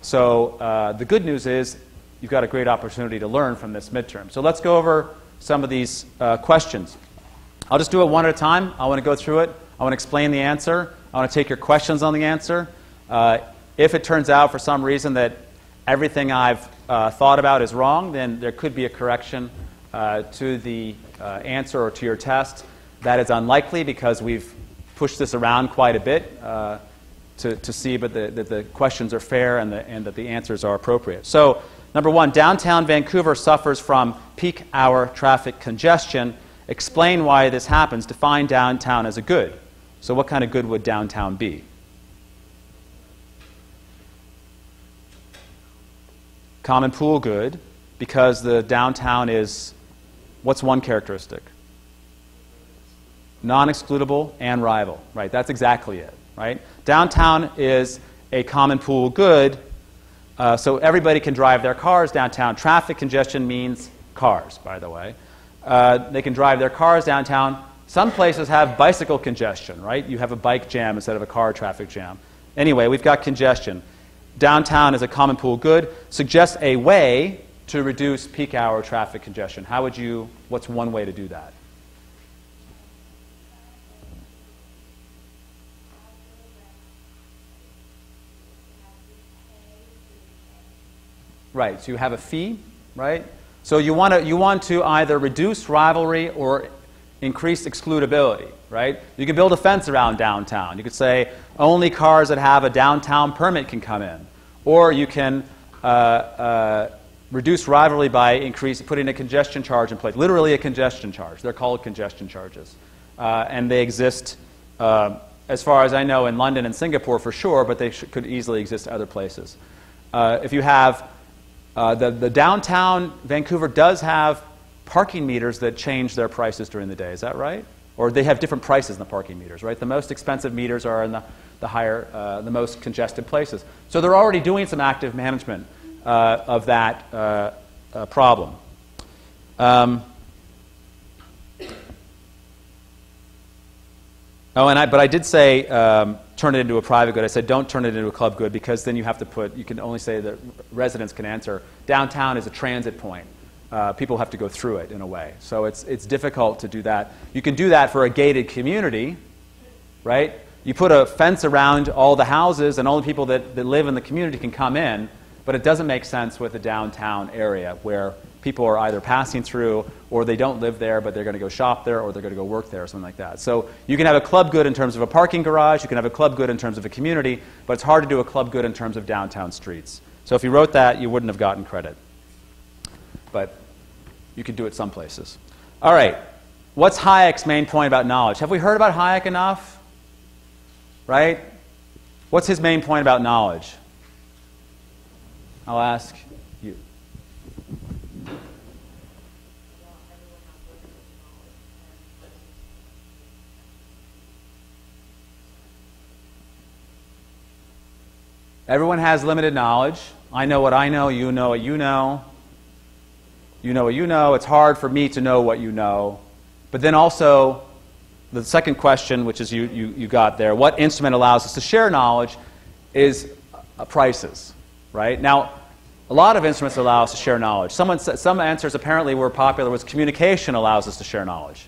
So the good news is you've got a great opportunity to learn from this midterm. So let's go over some of these questions. I'll just do it one at a time. I want to go through it. I want to explain the answer. I want to take your questions on the answer. If it turns out for some reason that everything I've thought about is wrong, then there could be a correction to the answer or to your test. That is unlikely because we've pushed this around quite a bit to see that the questions are fair and that the answers are appropriate. So, number one, downtown Vancouver suffers from peak hour traffic congestion. Explain why this happens. Define downtown as a good. So what kind of good would downtown be? Common pool good, because the downtown is, what's one characteristic? Non-excludable and rival. Right, that's exactly it. Right? Downtown is a common pool good, so everybody can drive their cars downtown. Traffic congestion means cars, by the way. They can drive their cars downtown. Some places have bicycle congestion, right? You have a bike jam instead of a car traffic jam. Anyway, we've got congestion. Downtown is a common pool good. Suggest a way to reduce peak hour traffic congestion. What's one way to do that? Right, so you have a fee, right? So you want to either reduce rivalry or increase excludability, right? You can build a fence around downtown. You could say only cars that have a downtown permit can come in. Or you can reduce rivalry by putting a congestion charge in place. Literally a congestion charge. They're called congestion charges. And they exist, as far as I know, in London and Singapore for sure, but they could easily exist other places. If you have the downtown Vancouver does have parking meters that change their prices during the day. Is that right? Or they have different prices in the parking meters, right? The most expensive meters are in the most congested places. So they're already doing some active management of that problem. But I did say turn it into a private good. I said don't turn it into a club good because then you can only say that residents can answer. Downtown is a transit point. People have to go through it in a way. So it's difficult to do that. You can do that for a gated community, right? You put a fence around all the houses and only people that live in the community can come in, but it doesn't make sense with a downtown area where people are either passing through or they don't live there, but they're going to go shop there or they're going to go work there or something like that. So you can have a club good in terms of a parking garage, you can have a club good in terms of a community, but it's hard to do a club good in terms of downtown streets. So if you wrote that, you wouldn't have gotten credit. But you could do it some places. All right. What's Hayek's main point about knowledge? Have we heard about Hayek enough? Right? What's his main point about knowledge? I'll ask you. Everyone has limited knowledge. I know what I know, you know what you know. You know what you know. It's hard for me to know what you know. But then also, the second question, which is you got there, what instrument allows us to share knowledge is prices, right? Now, a lot of instruments allow us to share knowledge. Some answers apparently were popular was communication allows us to share knowledge.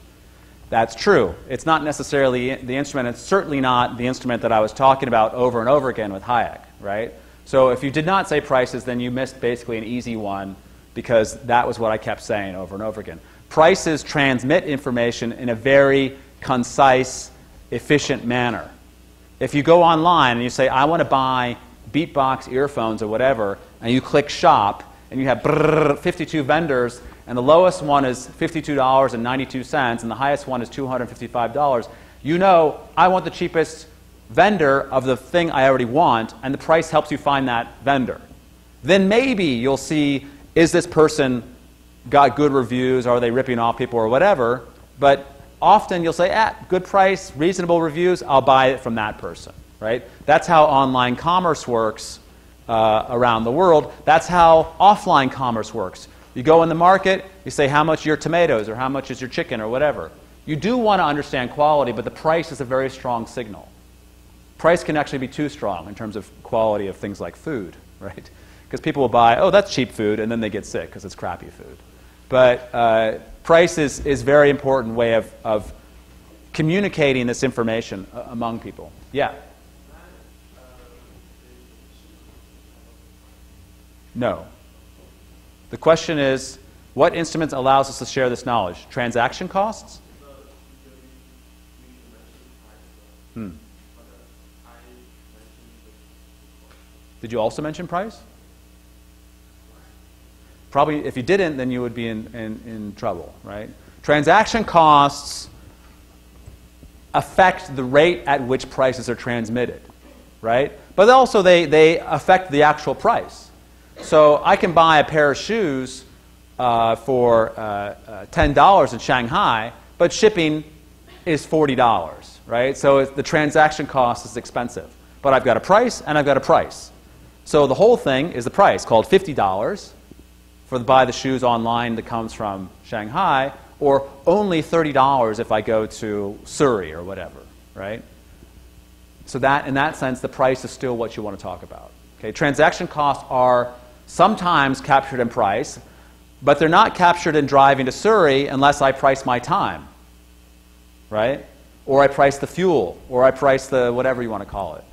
That's true. It's not necessarily the instrument. It's certainly not the instrument that I was talking about over and over again with Hayek, right? So if you did not say prices, then you missed basically an easy one because that was what I kept saying over and over again. Prices transmit information in a very concise, efficient manner. If you go online and you say, I want to buy beatbox earphones or whatever, and you click shop, and you have 52 vendors, and the lowest one is $52.92, and the highest one is $255, you know, I want the cheapest vendor of the thing I already want, and the price helps you find that vendor. Then maybe you'll see, is this person got good reviews, are they ripping off people or whatever, but often you'll say, good price, reasonable reviews, I'll buy it from that person. right? That's how online commerce works around the world. That's how offline commerce works. You go in the market, you say how much are your tomatoes or how much is your chicken or whatever. You do want to understand quality, but the price is a very strong signal. Price can actually be too strong in terms of quality of things like food, right? Because people will buy, oh, that's cheap food, and then they get sick because it's crappy food. But price is a very important way of communicating this information among people. Yeah? No. The question is, what instruments allows us to share this knowledge? Transaction costs? Did you also mention price? Probably, if you didn't, then you would be in trouble, right? Transaction costs affect the rate at which prices are transmitted, right? But also they affect the actual price. So I can buy a pair of shoes for $10 in Shanghai, but shipping is $40, right? So the transaction cost is expensive. But I've got a price and I've got a price. So the whole thing is the price, called $50 for buy the shoes online that comes from Shanghai, or only $30 if I go to Surrey or whatever, right? So that, in that sense, the price is still what you want to talk about. Okay? Transaction costs are sometimes captured in price, but they're not captured in driving to Surrey unless I price my time, right? Or I price the fuel, or I price the whatever you want to call it.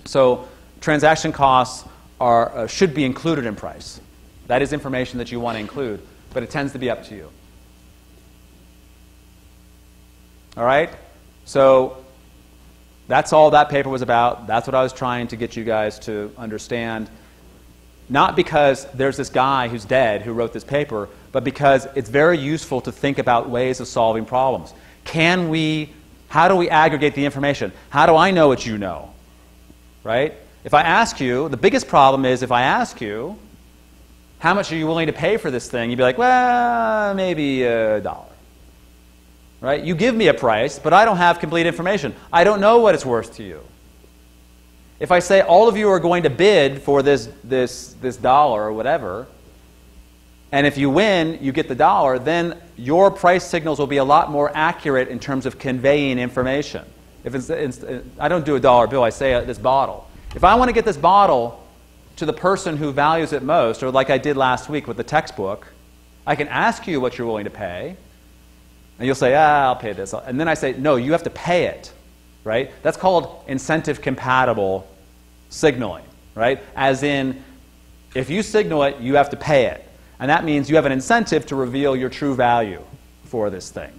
So transaction costs should be included in price. That is information that you want to include, but it tends to be up to you. All right? So that's all that paper was about. That's what I was trying to get you guys to understand. Not because there's this guy who's dead who wrote this paper, but because it's very useful to think about ways of solving problems. How do we aggregate the information? How do I know what you know? Right? If I ask you, the biggest problem is if I ask you, how much are you willing to pay for this thing? You'd be like, well, maybe $1. Right? You give me a price, but I don't have complete information. I don't know what it's worth to you. If I say all of you are going to bid for this dollar or whatever, and if you win, you get the dollar, then your price signals will be a lot more accurate in terms of conveying information. If I don't do a dollar bill, I say this bottle. If I want to get this bottle to the person who values it most, or like I did last week with the textbook, I can ask you what you're willing to pay, and you'll say, I'll pay this. And then I say, no, you have to pay it, right? That's called incentive-compatible signaling, right? As in, if you signal it, you have to pay it. And that means you have an incentive to reveal your true value for this thing,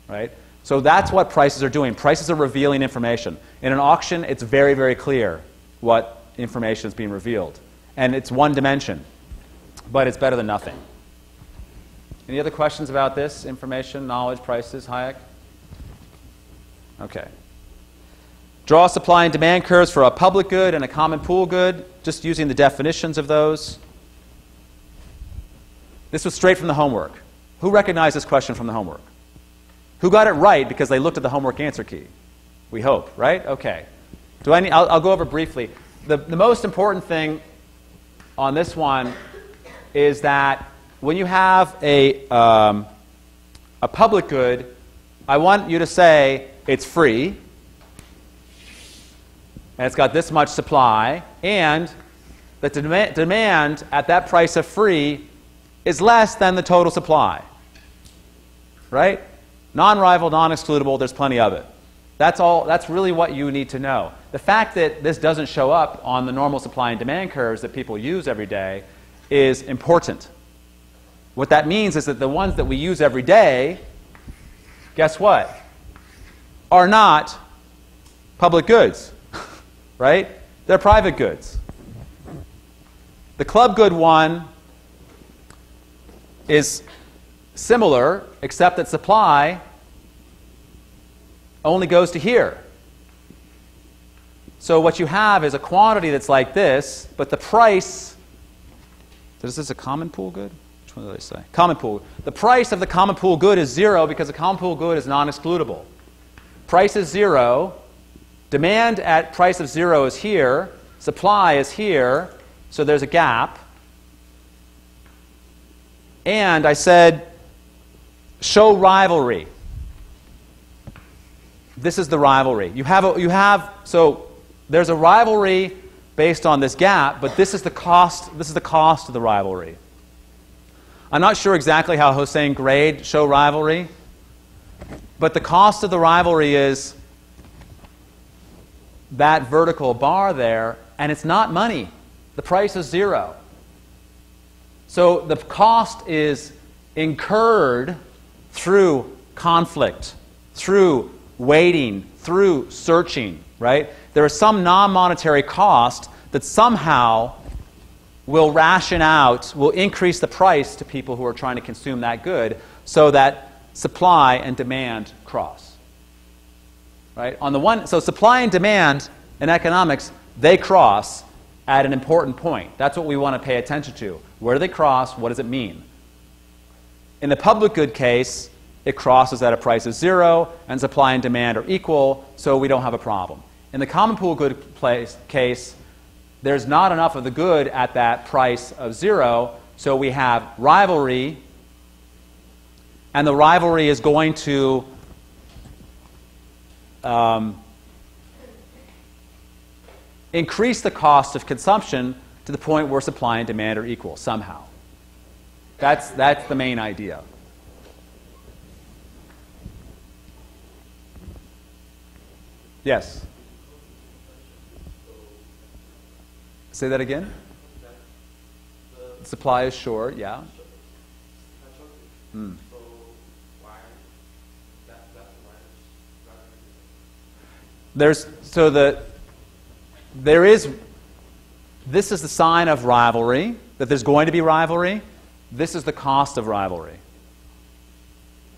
right? So that's what prices are doing. Prices are revealing information. In an auction, it's very, very clear what information is being revealed. And it's one dimension, but it's better than nothing. Any other questions about this? Information, knowledge, prices, Hayek? Okay. Draw supply and demand curves for a public good and a common pool good, just using the definitions of those. This was straight from the homework. Who recognized this question from the homework? Who got it right because they looked at the homework answer key? We hope, right? Okay. I'll go over briefly. The most important thing on this one is that when you have a public good, I want you to say it's free, and it's got this much supply, and the demand at that price of free is less than the total supply. Right? Non-rival, non-excludable, there's plenty of it. That's really what you need to know. The fact that this doesn't show up on the normal supply and demand curves that people use every day is important. What that means is that the ones that we use every day, guess what? Are not public goods. Right? They're private goods. The club good one is similar, except that supply only goes to here. So what you have is a quantity that's like this, but the price, is this a common pool good? Which one did I say? Common pool. The price of the common pool good is 0 because the common pool good is non-excludable. Price is 0, Demand at price of 0 is here. Supply is here. So there's a gap. And I said, show rivalry. This is the rivalry. So there's a rivalry based on this gap, but this is the cost. This is the cost of the rivalry. I'm not sure exactly how Hossein grade show rivalry, but the cost of the rivalry is that vertical bar there, and it's not money. The price is 0. So the cost is incurred through conflict, through waiting, through searching, right? There is some non-monetary cost that somehow will ration out, will increase the price to people who are trying to consume that good so that supply and demand cross. Right? So supply and demand in economics, they cross at an important point. That's what we want to pay attention to. Where do they cross? What does it mean? In the public good case, it crosses at a price of 0, and supply and demand are equal, so we don't have a problem. In the common pool good case, there's not enough of the good at that price of 0, so we have rivalry, and the rivalry is going to increase the cost of consumption to the point where supply and demand are equal somehow. That's the main idea. Yes? Say that again? Supply is short, yeah. Hmm. This is the sign of rivalry, that there's going to be rivalry. This is the cost of rivalry.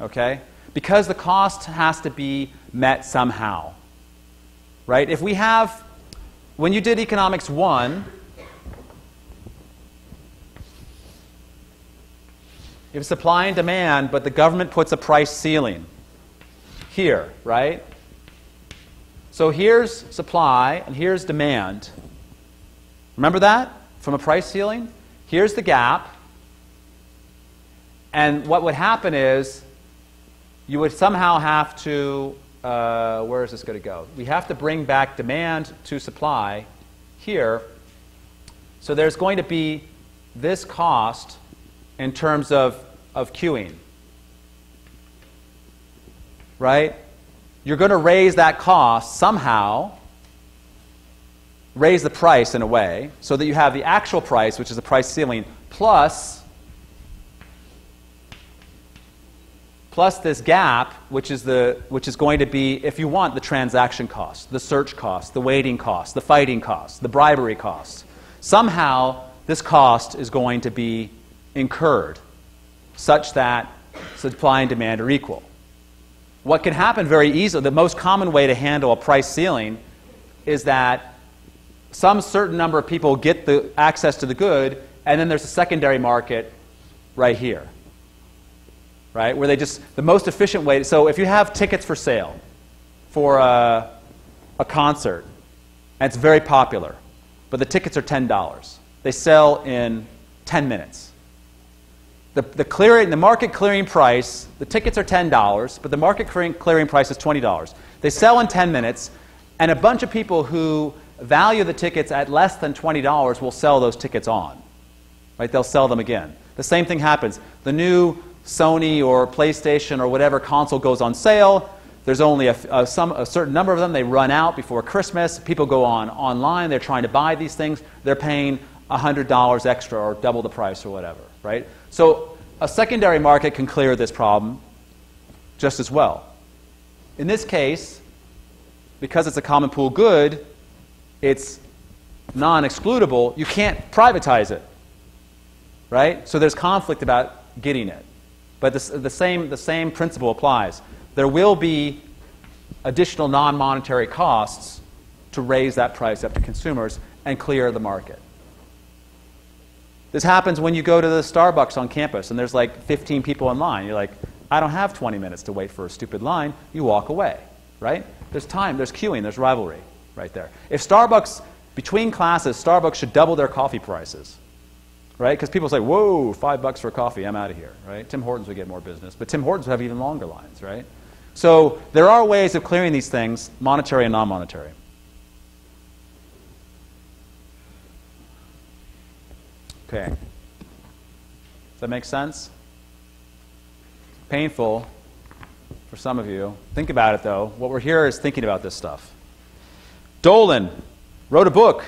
Okay? Because the cost has to be met somehow. Right? If we have, when you did Economics 1, you have supply and demand, but the government puts a price ceiling here, right? So here's supply and here's demand. Remember that from a price ceiling? Here's the gap. And what would happen is you would somehow have to, where is this going to go? We have to bring back demand to supply here. So there's going to be this cost in terms of queuing. Right? You're going to raise that cost somehow, raise the price in a way, so that you have the actual price, which is the price ceiling, plus this gap, which is going to be, if you want, the transaction cost, the search cost, the waiting cost, the fighting cost, the bribery cost. Somehow, this cost is going to be incurred such that supply and demand are equal. What can happen very easily, the most common way to handle a price ceiling is that some certain number of people get the access to the good, and then there's a secondary market right here. Right? Where the most efficient way, so if you have tickets for sale for a concert, and it's very popular, but the tickets are $10. They sell in 10 minutes. The market clearing price, the tickets are $10, but the market clearing price is $20. They sell in 10 minutes, and a bunch of people who value the tickets at less than $20 will sell those tickets on. Right? They'll sell them again. The same thing happens. The new Sony or PlayStation or whatever console goes on sale. There's only a certain number of them. They run out before Christmas. People go online. They're trying to buy these things. They're paying $100 extra or double the price or whatever. Right? So a secondary market can clear this problem just as well. In this case, because it's a common pool good, it's non-excludable. You can't privatize it. Right? So there's conflict about getting it. But the same principle applies. There will be additional non-monetary costs to raise that price up to consumers and clear the market. This happens when you go to the Starbucks on campus and there's like 15 people in line. You're like, I don't have 20 minutes to wait for a stupid line. You walk away, right? There's time, there's queuing, there's rivalry right there. If Starbucks, between classes, Starbucks should double their coffee prices, right? Because people say, whoa, $5 for coffee, I'm out of here, right? Tim Hortons would get more business, but Tim Hortons would have even longer lines, right? So there are ways of clearing these things, monetary and non-monetary. Okay. Does that make sense? Painful for some of you. Think about it, though. What we're here is thinking about this stuff. Dolan wrote a book.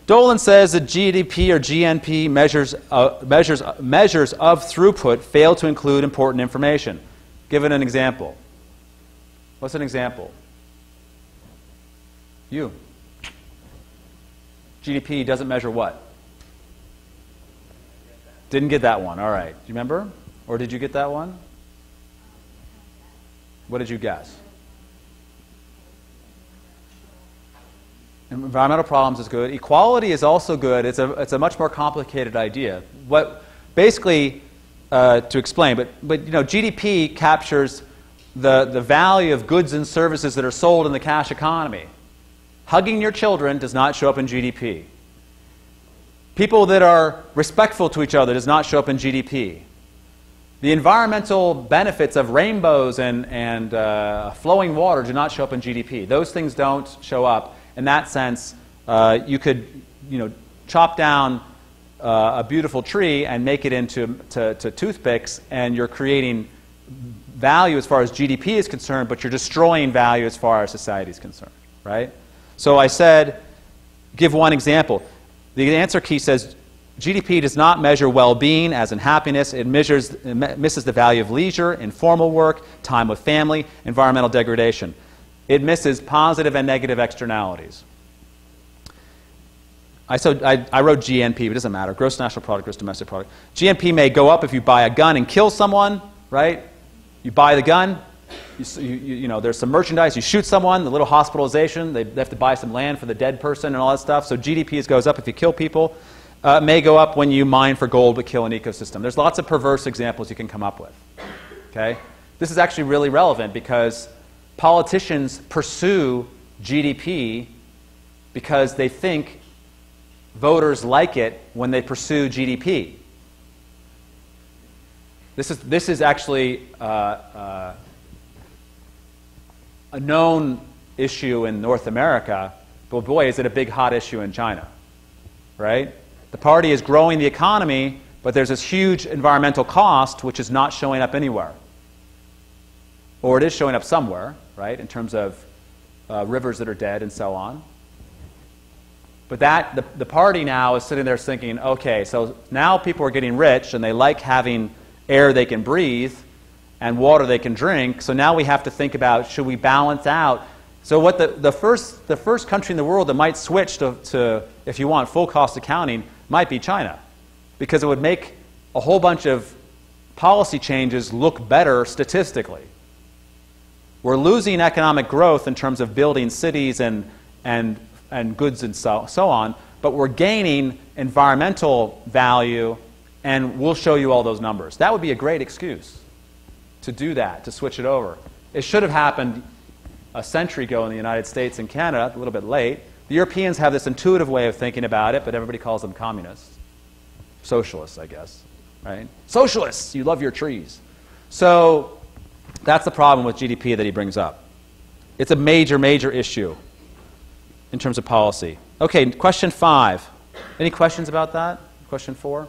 Dolan says that GDP or GNP measures of throughput fail to include important information. Give it an example. What's an example? You. GDP doesn't measure what? Didn't get that one. All right. Do you remember? Or did you get that one? What did you guess? Environmental problems is good. Equality is also good. It's a much more complicated idea. What basically to explain, but you know, GDP captures the value of goods and services that are sold in the cash economy. Hugging your children does not show up in GDP. People that are respectful to each other does not show up in GDP. The environmental benefits of rainbows and flowing water do not show up in GDP. Those things don't show up. In that sense, you could, you know, chop down a beautiful tree and make it into toothpicks, and you're creating value as far as GDP is concerned, but you're destroying value as far as society is concerned, right? So I said, give one example. The answer key says GDP does not measure well-being, as in happiness. It misses the value of leisure, informal work, time with family, environmental degradation. It misses positive and negative externalities. I wrote GNP, but it doesn't matter. Gross national product, gross domestic product. GNP may go up if you buy a gun and kill someone, right? You buy the gun, you know, there's some merchandise, you shoot someone, the little hospitalization, they have to buy some land for the dead person and all that stuff. So GDP goes up if you kill people. May go up when you mine for gold but kill an ecosystem. There's lots of perverse examples you can come up with. Okay? This is actually really relevant because politicians pursue GDP because they think voters like it when they pursue GDP. This is actually a known issue in North America, but boy, is it a big hot issue in China, right? The party is growing the economy, but there's this huge environmental cost which is not showing up anywhere. Or it is showing up somewhere, right, in terms of rivers that are dead and so on. But the party now is sitting there thinking, okay, so now people are getting rich and they like having air they can breathe and water they can drink, so now we have to think about, should we balance out? So what the first country in the world that might switch to, if you want, full cost accounting might be China, because it would make a whole bunch of policy changes look better statistically. We're losing economic growth in terms of building cities and goods and so on, but we're gaining environmental value, and we'll show you all those numbers. That would be a great excuse to do that, to switch it over. It should have happened a century ago in the United States and Canada, a little bit late. The Europeans have this intuitive way of thinking about it, but everybody calls them communists. Socialists, I guess, right? Socialists, you love your trees. So that's the problem with GDP that he brings up. It's a major, major issue in terms of policy. Okay, question 5. Any questions about that? Question 4?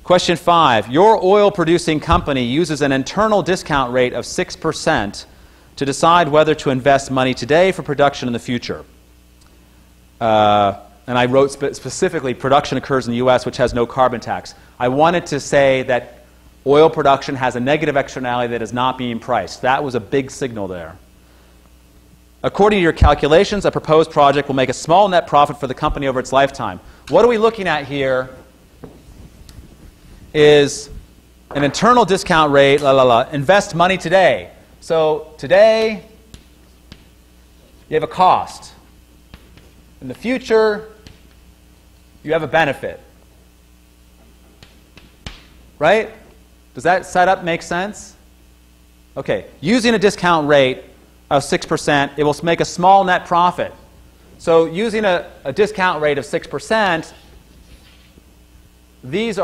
Question 5. Your oil-producing company uses an internal discount rate of 6% to decide whether to invest money today for production in the future. And I wrote specifically, production occurs in the U.S., which has no carbon tax. I wanted to say that oil production has a negative externality that is not being priced. That was a big signal there. According to your calculations, a proposed project will make a small net profit for the company over its lifetime. What are we looking at here is an internal discount rate, invest money today. So today, you have a cost. In the future, you have a benefit. Right? Does that setup make sense? Okay, using a discount rate of 6%, it will make a small net profit. So using a discount rate of 6%, this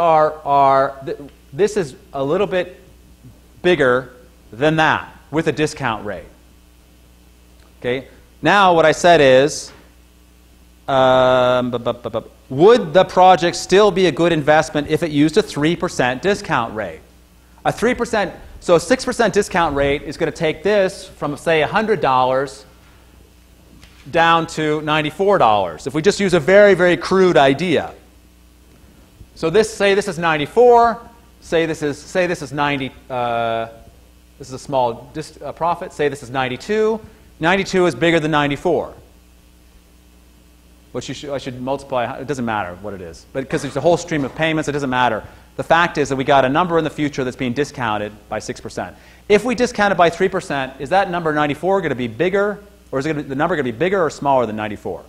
is a little bit bigger than that with a discount rate. Okay. Now what I said is, would the project still be a good investment if it used a 3% discount rate? A 3%, so a 6% discount rate is going to take this from, say, $100 down to $94. If we just use a very, very crude idea. So say this is 94. Say this is 90. This is a small profit. Say this is 92. 92 is bigger than 94. Which I should multiply. It doesn't matter what it is, but because there's a whole stream of payments, it doesn't matter. The fact is that we got a number in the future that's being discounted by 6%. If we discount it by 3%, is that number 94 going to be bigger, or is the number going to be bigger or smaller than 94?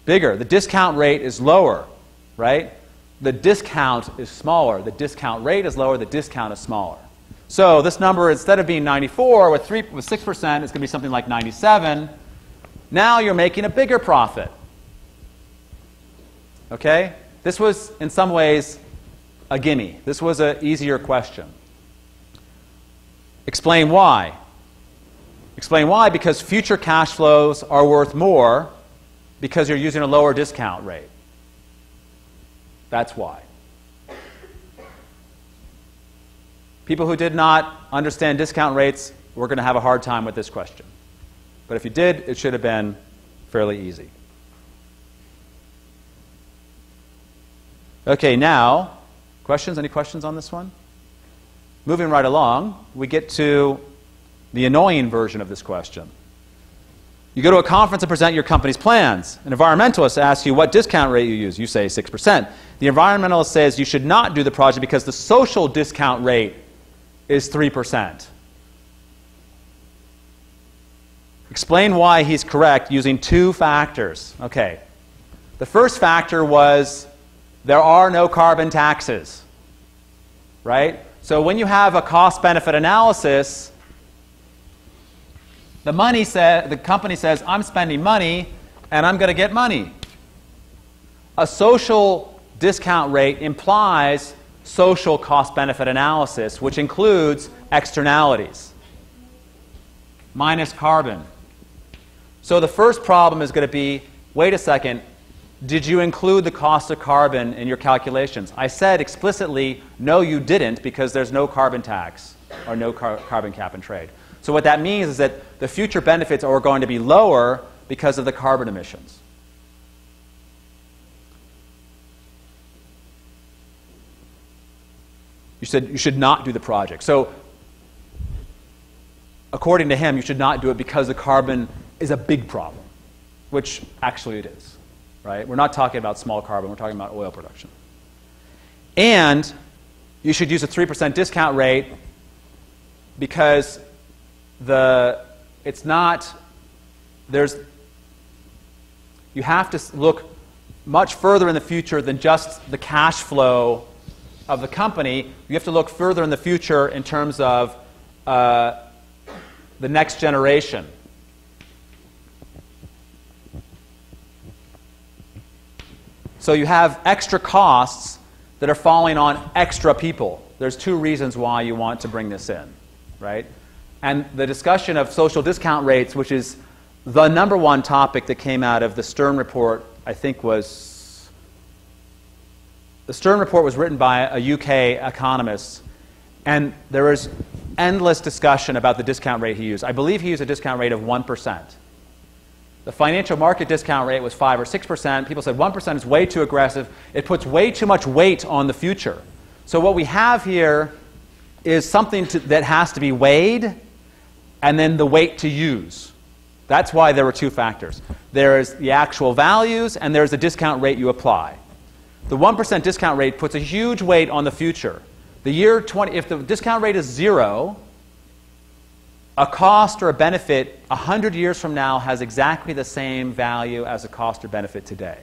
Bigger. The discount rate is lower, right? The discount is smaller. The discount rate is lower. The discount is smaller. So this number, instead of being 94 with 6%, it's going to be something like 97. Now you're making a bigger profit. Okay? This was, in some ways, a gimme. This was an easier question. Explain why. Explain why, because future cash flows are worth more because you're using a lower discount rate. That's why. People who did not understand discount rates were going to have a hard time with this question. But if you did, it should have been fairly easy. Okay, now, questions? Any questions on this one? Moving right along, we get to the annoying version of this question. You go to a conference and present your company's plans. An environmentalist asks you what discount rate you use. You say 6%. The environmentalist says you should not do the project because the social discount rate is 3%. Explain why he's correct using two factors. Okay. The first factor was there are no carbon taxes. Right? So when you have a cost-benefit analysis, the company says, I'm spending money and I'm going to get money. A social discount rate implies social cost-benefit analysis, which includes externalities minus carbon. So the first problem is going to be, wait a second, did you include the cost of carbon in your calculations? I said explicitly, no, you didn't, because there's no carbon tax or no carbon cap and trade. So what that means is that the future benefits are going to be lower because of the carbon emissions. You said you should not do the project. So according to him, you should not do it because the carbon is a big problem, which actually it is. Right? We're not talking about small carbon. We're talking about oil production. And you should use a 3% discount rate because you have to look much further in the future than just the cash flow of the company. You have to look further in the future in terms of the next generation. So you have extra costs that are falling on extra people. There's two reasons why you want to bring this in, right? And the discussion of social discount rates, which is the number one topic that came out of the Stern report, I think was... The Stern report was written by a UK economist, and there was endless discussion about the discount rate he used. I believe he used a discount rate of 1%. The financial market discount rate was 5 or 6%. People said 1% is way too aggressive. It puts way too much weight on the future. So what we have here is something that has to be weighed and then the weight to use. That's why there were two factors. There is the actual values and there's the discount rate you apply. The 1% discount rate puts a huge weight on the future. If the discount rate is 0, a cost or a benefit 100 years from now has exactly the same value as a cost or benefit today.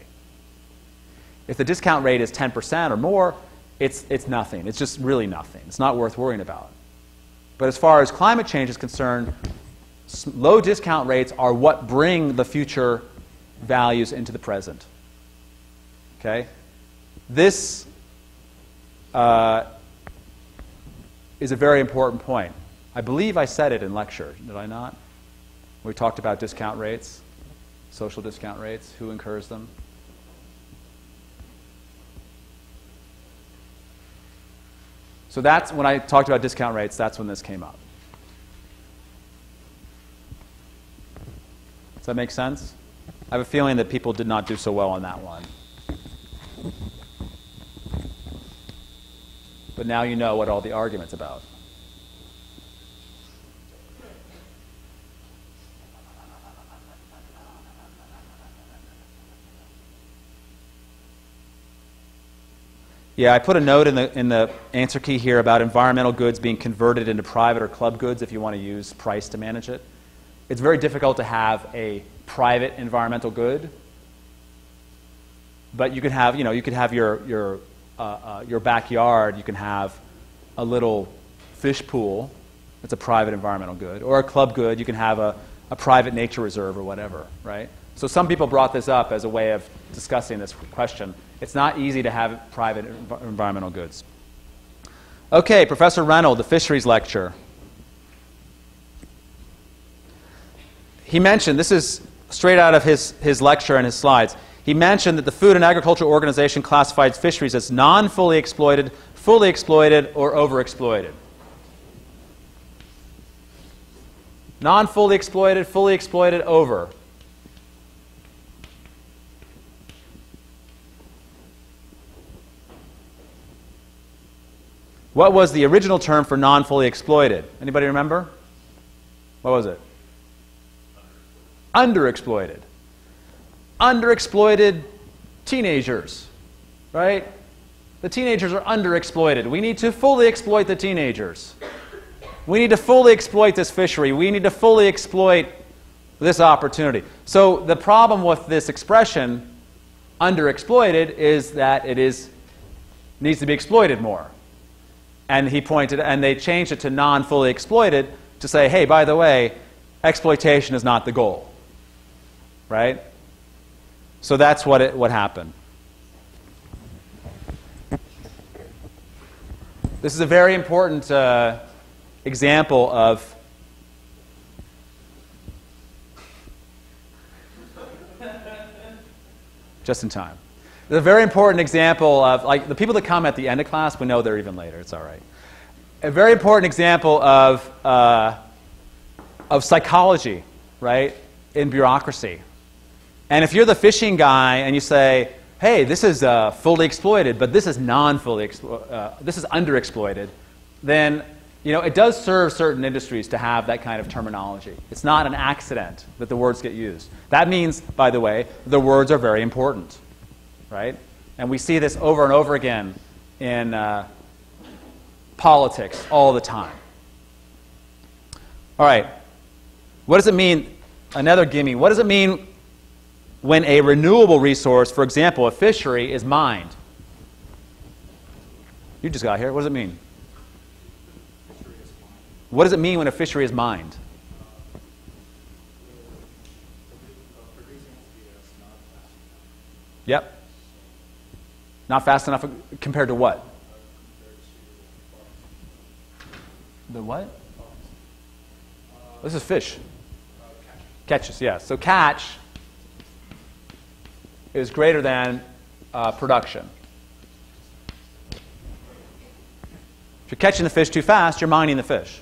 If the discount rate is 10% or more, it's nothing. It's just really nothing. It's not worth worrying about. But as far as climate change is concerned, low discount rates are what bring the future values into the present. Okay? This is a very important point. I believe I said it in lecture, did I not? We talked about discount rates, social discount rates, who incurs them. So that's when I talked about discount rates, that's when this came up. Does that make sense? I have a feeling that people did not do so well on that one. But now you know what all the argument's about. Yeah, I put a note in the answer key here about environmental goods being converted into private or club goods if you want to use price to manage it. It's very difficult to have a private environmental good, but you can have, you could have your backyard. You can have a little fish pool. That's a private environmental good, or a club good. You can have a private nature reserve or whatever, right? So some people brought this up as a way of discussing this question. It's not easy to have private environmental goods. Okay, Professor Reynolds, the fisheries lecture. He mentioned, this is straight out of his lecture and his slides, he mentioned that the Food and Agriculture Organization classifies fisheries as non-fully exploited, fully exploited, or overexploited. Non-fully exploited, fully exploited, over. What was the original term for non-fully exploited? Anybody remember? What was it? Underexploited. Underexploited teenagers, right? The teenagers are underexploited. We need to fully exploit the teenagers. We need to fully exploit this fishery. We need to fully exploit this opportunity. So the problem with this expression, underexploited, is that it needs to be exploited more. And they changed it to non-fully exploited to say, hey, by the way, exploitation is not the goal, right? So that's what happened. This is a very important example of just in time. It's a very important example of, like, the people that come at the end of class, we know they're even later. It's all right. A very important example of psychology, right, in bureaucracy. And if you're the fishing guy and you say, hey, this is fully exploited, but this is non-fully this is underexploited, then it does serve certain industries to have that kind of terminology. It's not an accident that the words get used. That means, by the way, the words are very important. Right? And we see this over and over again in politics all the time. All right. What does it mean? Another gimme. What does it mean when a renewable resource, for example, a fishery, is mined? You just got here. What does it mean? What does it mean when a fishery is mined? Yep. Not fast enough compared to what? The what? This is fish. Catches, yeah. So catch is greater than production. If you're catching the fish too fast, you're mining the fish.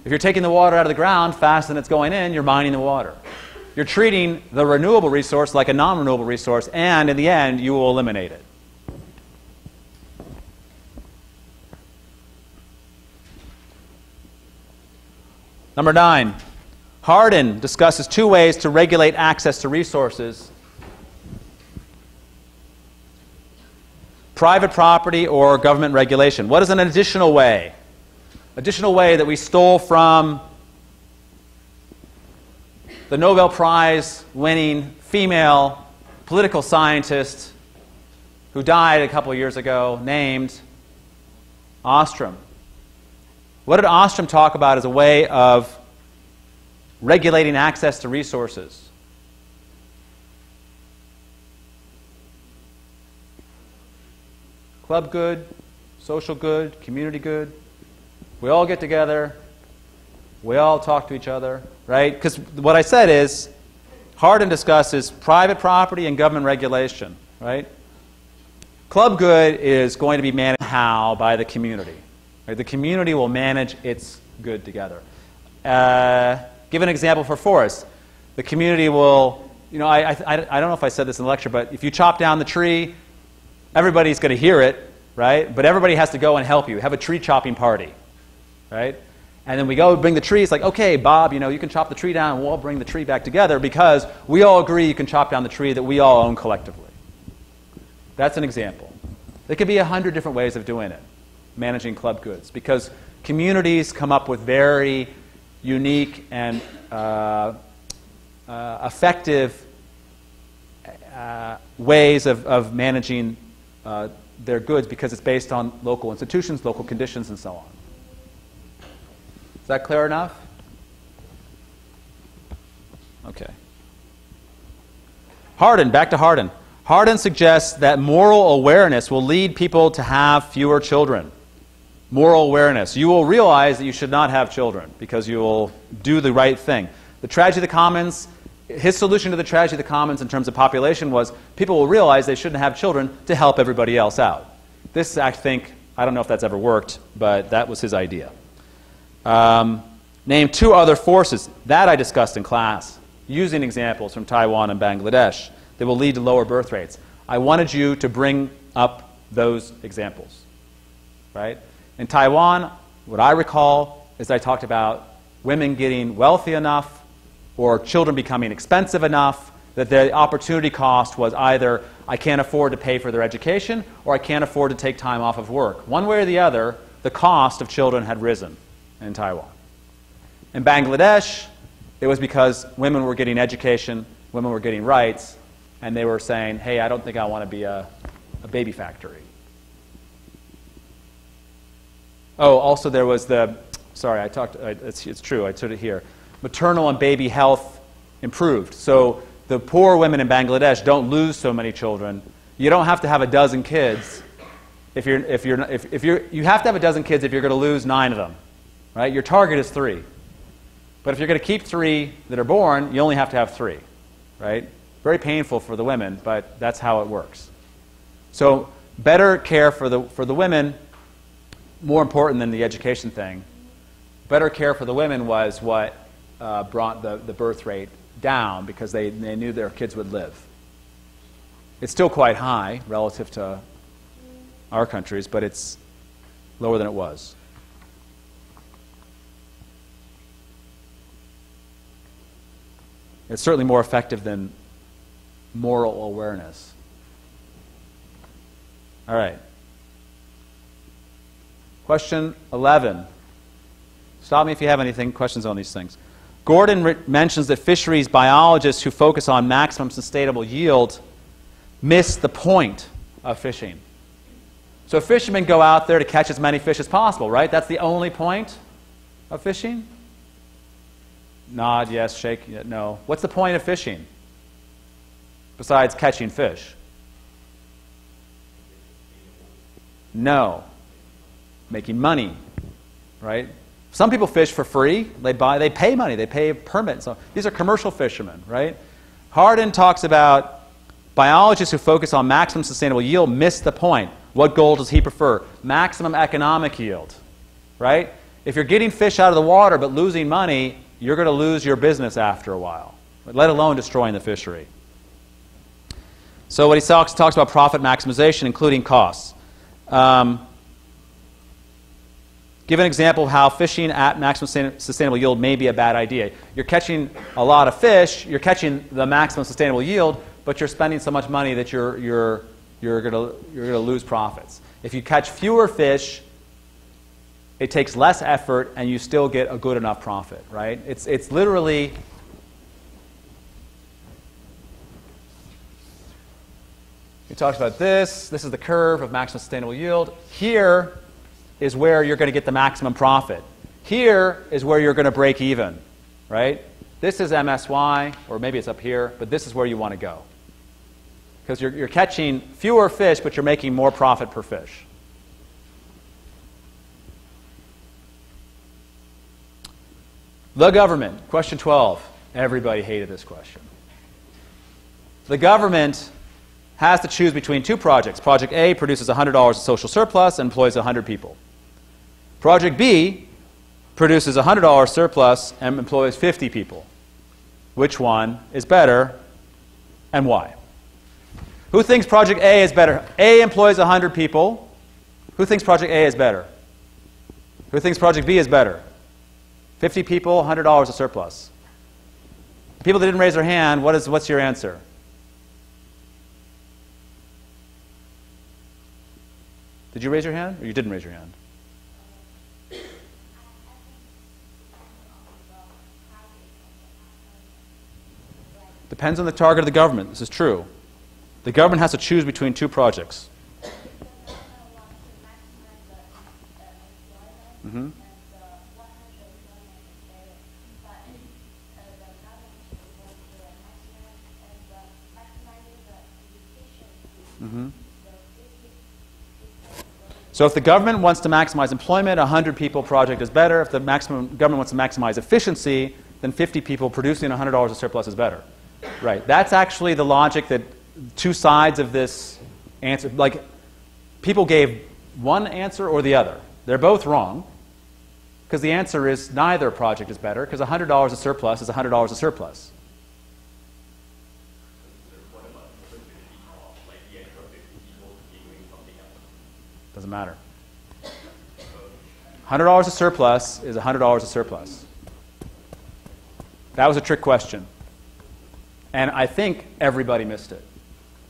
If you're taking the water out of the ground faster than it's going in, you're mining the water. You're treating the renewable resource like a non-renewable resource, and in the end, you will eliminate it. Number 9, Hardin discusses 2 ways to regulate access to resources: private property or government regulation. What is an additional way? Additional way that we stole from the Nobel Prize winning female political scientist who died a couple of years ago named Ostrom. What did Ostrom talk about as a way of regulating access to resources? Club good, social good, community good. We all get together. We all talk to each other, right? Because what I said is, Hardin discusses private property and government regulation, right? Club good is going to be managed how by the community. Right? The community will manage its good together. Give an example for forests. The community will, you know, I don't know if I said this in the lecture, but if you chop down the tree, everybody's going to hear it, right? But everybody has to go and help you. Have a tree chopping party, right? And then we go bring the tree. It's like, okay, Bob, you know, you can chop the tree down, and we'll all bring the tree back together because we all agree you can chop down the tree that we all own collectively. That's an example. There could be 100 different ways of doing it, managing club goods, because communities come up with very unique and effective ways of managing their goods because it's based on local institutions, local conditions, and so on. Is that clear enough? Okay. Hardin, back to Hardin. Hardin suggests that moral awareness will lead people to have fewer children. Moral awareness. You will realize that you should not have children because you will do the right thing. The tragedy of the commons, his solution to the tragedy of the commons in terms of population was people will realize they shouldn't have children to help everybody else out. This, I think, I don't know if that's ever worked, but that was his idea. Name two other forces. That I discussed in class, using examples from Taiwan and Bangladesh that will lead to lower birth rates. I wanted you to bring up those examples, right? In Taiwan, what I recall is I talked about women getting wealthy enough or children becoming expensive enough that the opportunity cost was either I can't afford to pay for their education or I can't afford to take time off of work. One way or the other, the cost of children had risen in Taiwan. In Bangladesh, it was because women were getting education, women were getting rights, and they were saying, hey, I don't think I want to be a baby factory. Oh, also there was the, sorry, it's true, I took it here. Maternal and baby health improved. So the poor women in Bangladesh don't lose so many children. You don't have to have a dozen kids you have to have a dozen kids if you're going to lose 9 of them, right? Your target is 3. But if you're going to keep 3 that are born, you only have to have 3, right? Very painful for the women, but that's how it works. So better care for the women, more important than the education thing. Better care for the women was what brought the birth rate down because they knew their kids would live. It's still quite high relative to our countries, but it's lower than it was. It's certainly more effective than moral awareness. All right. Question 11. Stop me if you have anything, questions on these things. Gordon mentions that fisheries biologists who focus on maximum sustainable yield miss the point of fishing. So fishermen go out there to catch as many fish as possible, right? That's the only point of fishing? Nod, yes, shake, no. What's the point of fishing besides catching fish? No. Making money, right? Some people fish for free. They pay money. They pay a permit. So these are commercial fishermen, right? Hardin talks about biologists who focus on maximum sustainable yield miss the point. What goal does he prefer? Maximum economic yield, right? If you're getting fish out of the water but losing money, you're going to lose your business after a while, let alone destroying the fishery. So what he talks about profit maximization, including costs. Give an example of how fishing at maximum sustainable yield may be a bad idea. You're catching a lot of fish, you're catching the maximum sustainable yield, but you're spending so much money that you're going to lose profits. If you catch fewer fish, it takes less effort, and you still get a good enough profit, right? It's literally We talked about this. This is the curve of maximum sustainable yield. Here is where you're going to get the maximum profit. Here is where you're going to break even, right? This is MSY, or maybe it's up here, but this is where you want to go. Because you're catching fewer fish, but you're making more profit per fish. The government, question 12. Everybody hated this question. The government has to choose between two projects. Project A produces $100 of social surplus and employs 100 people. Project B produces $100 surplus and employs 50 people. Which one is better and why? Who thinks Project A is better? A employs 100 people. Who thinks Project A is better? Who thinks Project B is better? 50 people, $100 of surplus. People that didn't raise their hand, what's your answer? Did you raise your hand, or you didn't raise your hand? Depends on the target of the government. This is true. The government has to choose between two projects. Mm-hmm. Mm-hmm. So if the government wants to maximize employment, a 100 people project is better. If the government wants to maximize efficiency, then 50 people producing $100 of surplus is better. Right. That's actually the logic that two sides of this answer, like people gave one answer or the other. They're both wrong because the answer is neither project is better because $100 of surplus is $100 of surplus. Doesn't matter. $100 of surplus is $100 of surplus. That was a trick question. And I think everybody missed it.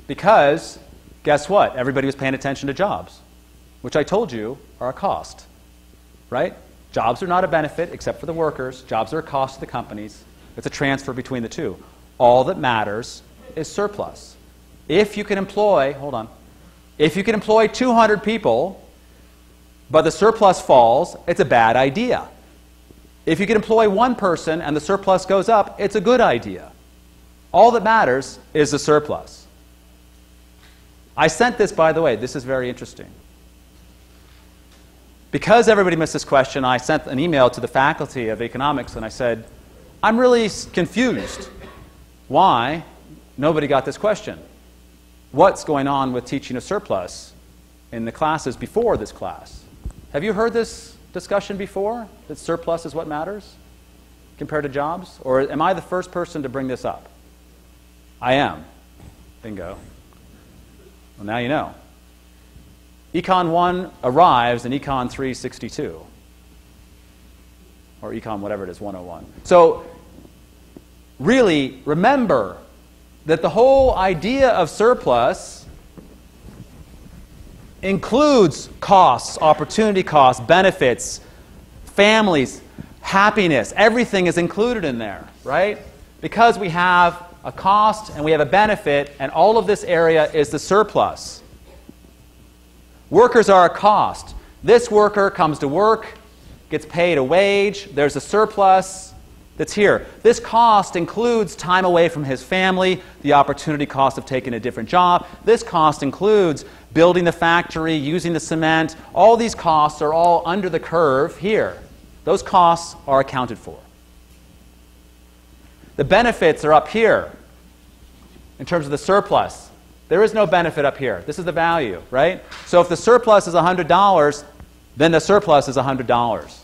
Because, guess what? Everybody was paying attention to jobs, which I told you are a cost. Right? Jobs are not a benefit except for the workers. Jobs are a cost to the companies. It's a transfer between the two. All that matters is surplus. If you can employ, if you can employ 200 people, but the surplus falls, it's a bad idea. If you can employ one person and the surplus goes up, it's a good idea. All that matters is the surplus. I sent this, by the way. This is very interesting. Because everybody missed this question, I sent an email to the faculty of economics and I said, I'm really confused why nobody got this question. What's going on with teaching a surplus in the classes before this class? Have you heard this discussion before, that surplus is what matters compared to jobs? Or am I the first person to bring this up? I am. Bingo. Well, now you know. Econ 1 arrives in Econ 362. Or Econ whatever it is, 101. So, really, remember that the whole idea of surplus includes costs, opportunity costs, benefits, families, happiness. Everything is included in there, right? Because we have a cost and we have a benefit, and all of this area is the surplus. Workers are a cost. This worker comes to work, gets paid a wage, there's a surplus that's here. This cost includes time away from his family, the opportunity cost of taking a different job. This cost includes building the factory, using the cement. All these costs are all under the curve here. Those costs are accounted for. The benefits are up here in terms of the surplus. There is no benefit up here. This is the value, right? So if the surplus is $100, then the surplus is $100.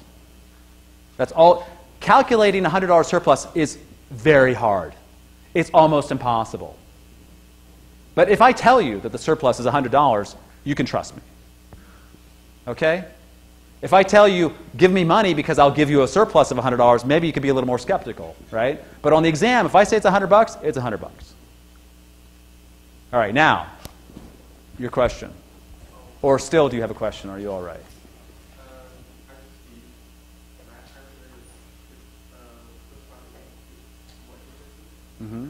That's all. Calculating a $100 surplus is very hard. It's almost impossible. But if I tell you that the surplus is $100, you can trust me. Okay? If I tell you, give me money because I'll give you a surplus of $100, maybe you could be a little more skeptical, right? But on the exam, if I say it's $100, it's $100. All right, now, your question. Or still, do you have a question? Are you all right? Mm-hmm.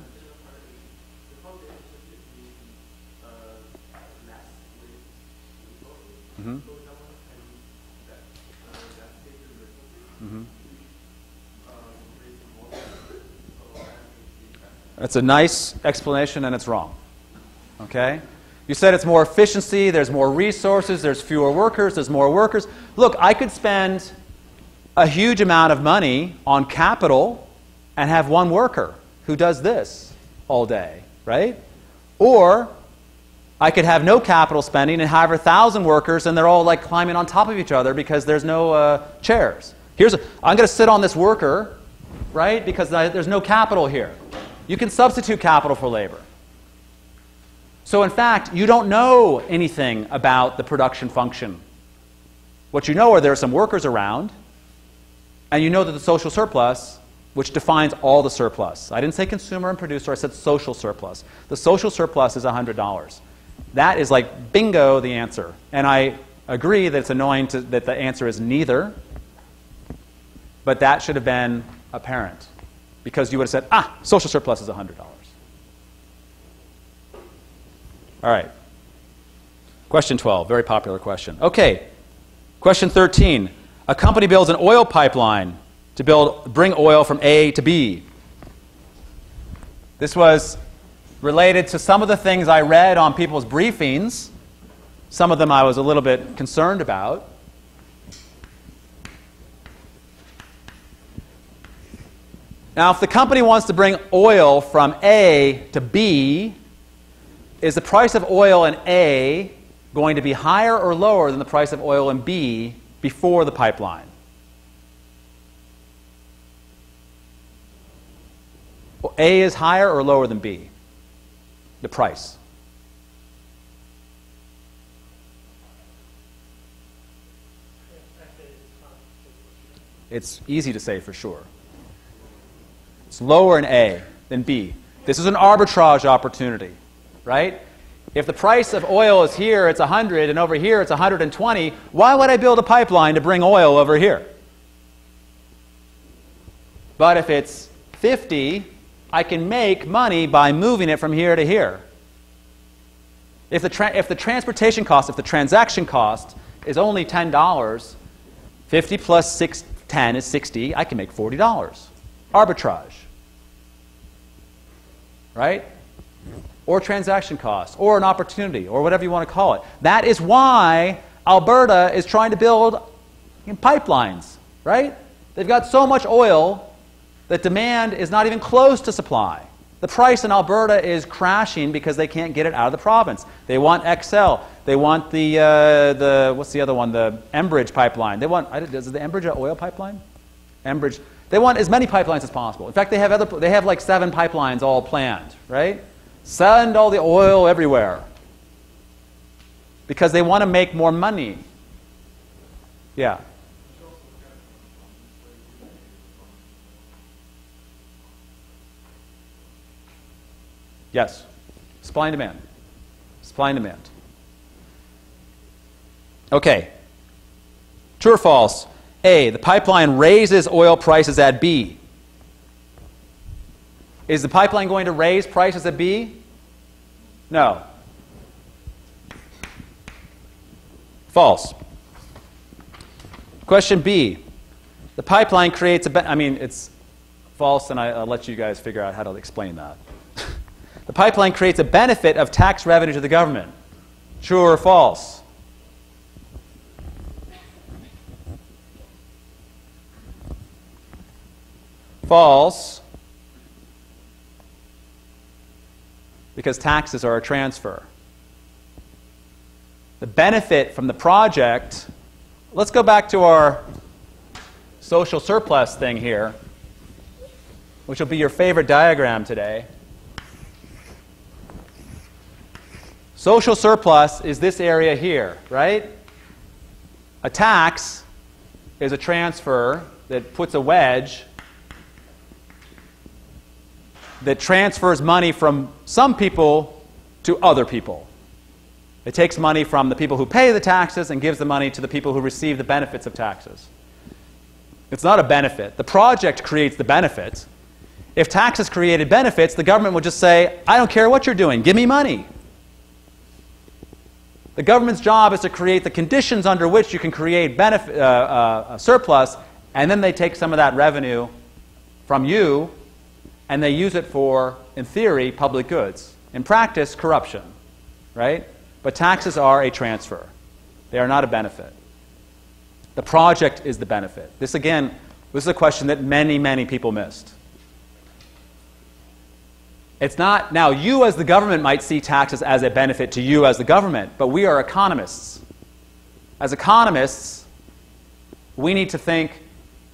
That's a nice explanation, and it's wrong. Okay? You said it's more efficiency, there's more resources, there's fewer workers, there's more workers. Look, I could spend a huge amount of money on capital and have one worker who does this all day, right? Or I could have no capital spending and hire 1,000 workers and they're all like climbing on top of each other because there's no chairs. I'm going to sit on this worker, right, because there's no capital here. You can substitute capital for labor. So in fact, you don't know anything about the production function. What you know are there are some workers around, and you know that the social surplus, which defines all the surplus. I didn't say consumer and producer, I said social surplus. The social surplus is $100. That is like bingo the answer. And I agree that it's annoying that the answer is neither, but that should have been apparent. Because you would have said, social surplus is $100. All right. Question 12, very popular question. Okay, question 13. A company builds an oil pipeline to bring oil from A to B. This was related to some of the things I read on people's briefings. Some of them I was a little bit concerned about. Now, if the company wants to bring oil from A to B, is the price of oil in A going to be higher or lower than the price of oil in B before the pipeline? A is higher or lower than B? The price. It's easy to say for sure. It's lower in A than B. This is an arbitrage opportunity, right? If the price of oil is here, it's 100, and over here it's 120, why would I build a pipeline to bring oil over here? But if it's 50, I can make money by moving it from here to here. If the transportation cost, if the transaction cost is only $10, 50 plus 10 is 60, I can make $40. Arbitrage. Right? Or transaction costs, or an opportunity, or whatever you want to call it. That is why Alberta is trying to build pipelines, right? They've got so much oil that demand is not even close to supply. The price in Alberta is crashing because they can't get it out of the province. They want XL. They want the what's the other one? The Enbridge pipeline. They want, is the Enbridge an oil pipeline? Enbridge. They want as many pipelines as possible. In fact, they have like 7 pipelines all planned, right? Send all the oil everywhere. Because they want to make more money. Yeah. Yes. Supply and demand. Supply and demand. Okay. True or false? A, the pipeline raises oil prices at B. Is the pipeline going to raise prices at B? No. False. Question B. The pipeline creates it's false, and I'll let you guys figure out how to explain that. The pipeline creates a benefit of tax revenue to the government. True or false? False. Because taxes are a transfer. The benefit from the project, let's go back to our social surplus thing here, which will be your favorite diagram today. Social surplus is this area here, right? A tax is a transfer that puts a wedge that transfers money from some people to other people. It takes money from the people who pay the taxes and gives the money to the people who receive the benefits of taxes. It's not a benefit. The project creates the benefit. If taxes created benefits, the government would just say, I don't care what you're doing, give me money. The government's job is to create the conditions under which you can create a surplus, and then they take some of that revenue from you and they use it for in theory, public goods. In practice, corruption, right? But taxes are a transfer. They are not a benefit. The project is the benefit. This, again, this is a question that many, many people missed. It's not, now you as the government might see taxes as a benefit to you as the government, but we are economists. As economists, we need to think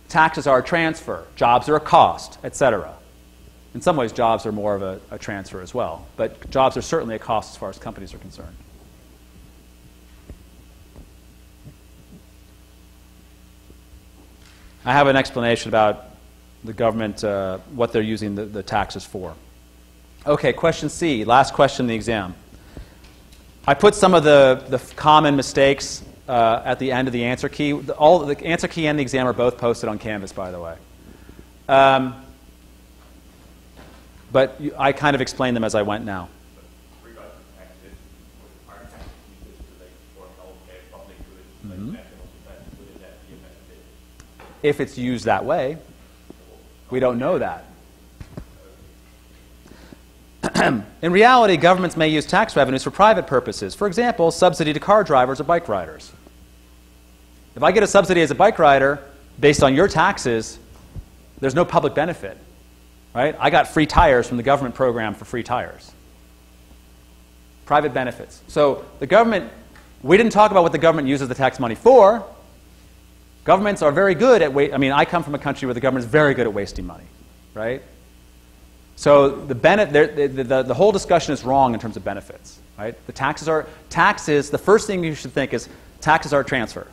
taxes are a transfer, jobs are a cost, etc. In some ways, jobs are more of a transfer as well, but jobs are certainly a cost as far as companies are concerned. I have an explanation about the government, what they're using the taxes for. Okay, question C, last question in the exam. I put some of the common mistakes at the end of the answer key. The answer key and the exam are both posted on Canvas, by the way. But I kind of explained them as I went now. If it's used that way, we don't know that. In reality, governments may use tax revenues for private purposes. For example, subsidy to car drivers or bike riders. If I get a subsidy as a bike rider based on your taxes, there's no public benefit, right? I got free tires from the government program for free tires. Private benefits. So the government, we didn't talk about what the government uses the tax money for. Governments are very good at I come from a country where the government is very good at wasting money, right? So the whole discussion is wrong in terms of benefits, right? Taxes, the first thing you should think is taxes are a transfer.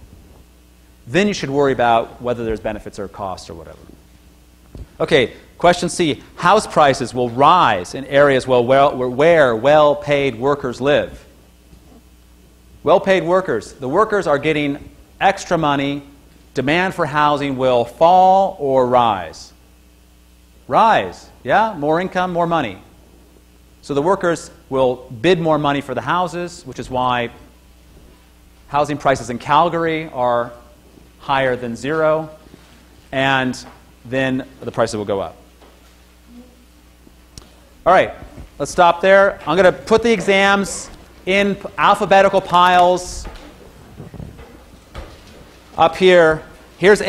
Then you should worry about whether there's benefits or costs or whatever. Okay, question C. House prices will rise in areas where well-paid workers live. Well-paid workers. The workers are getting extra money. Demand for housing will fall or rise. Rise, yeah? More income, more money. So the workers will bid more money for the houses, which is why housing prices in Calgary are higher than zero, and then the prices will go up. All right, let's stop there. I'm going to put the exams in alphabetical piles up here. Here's A.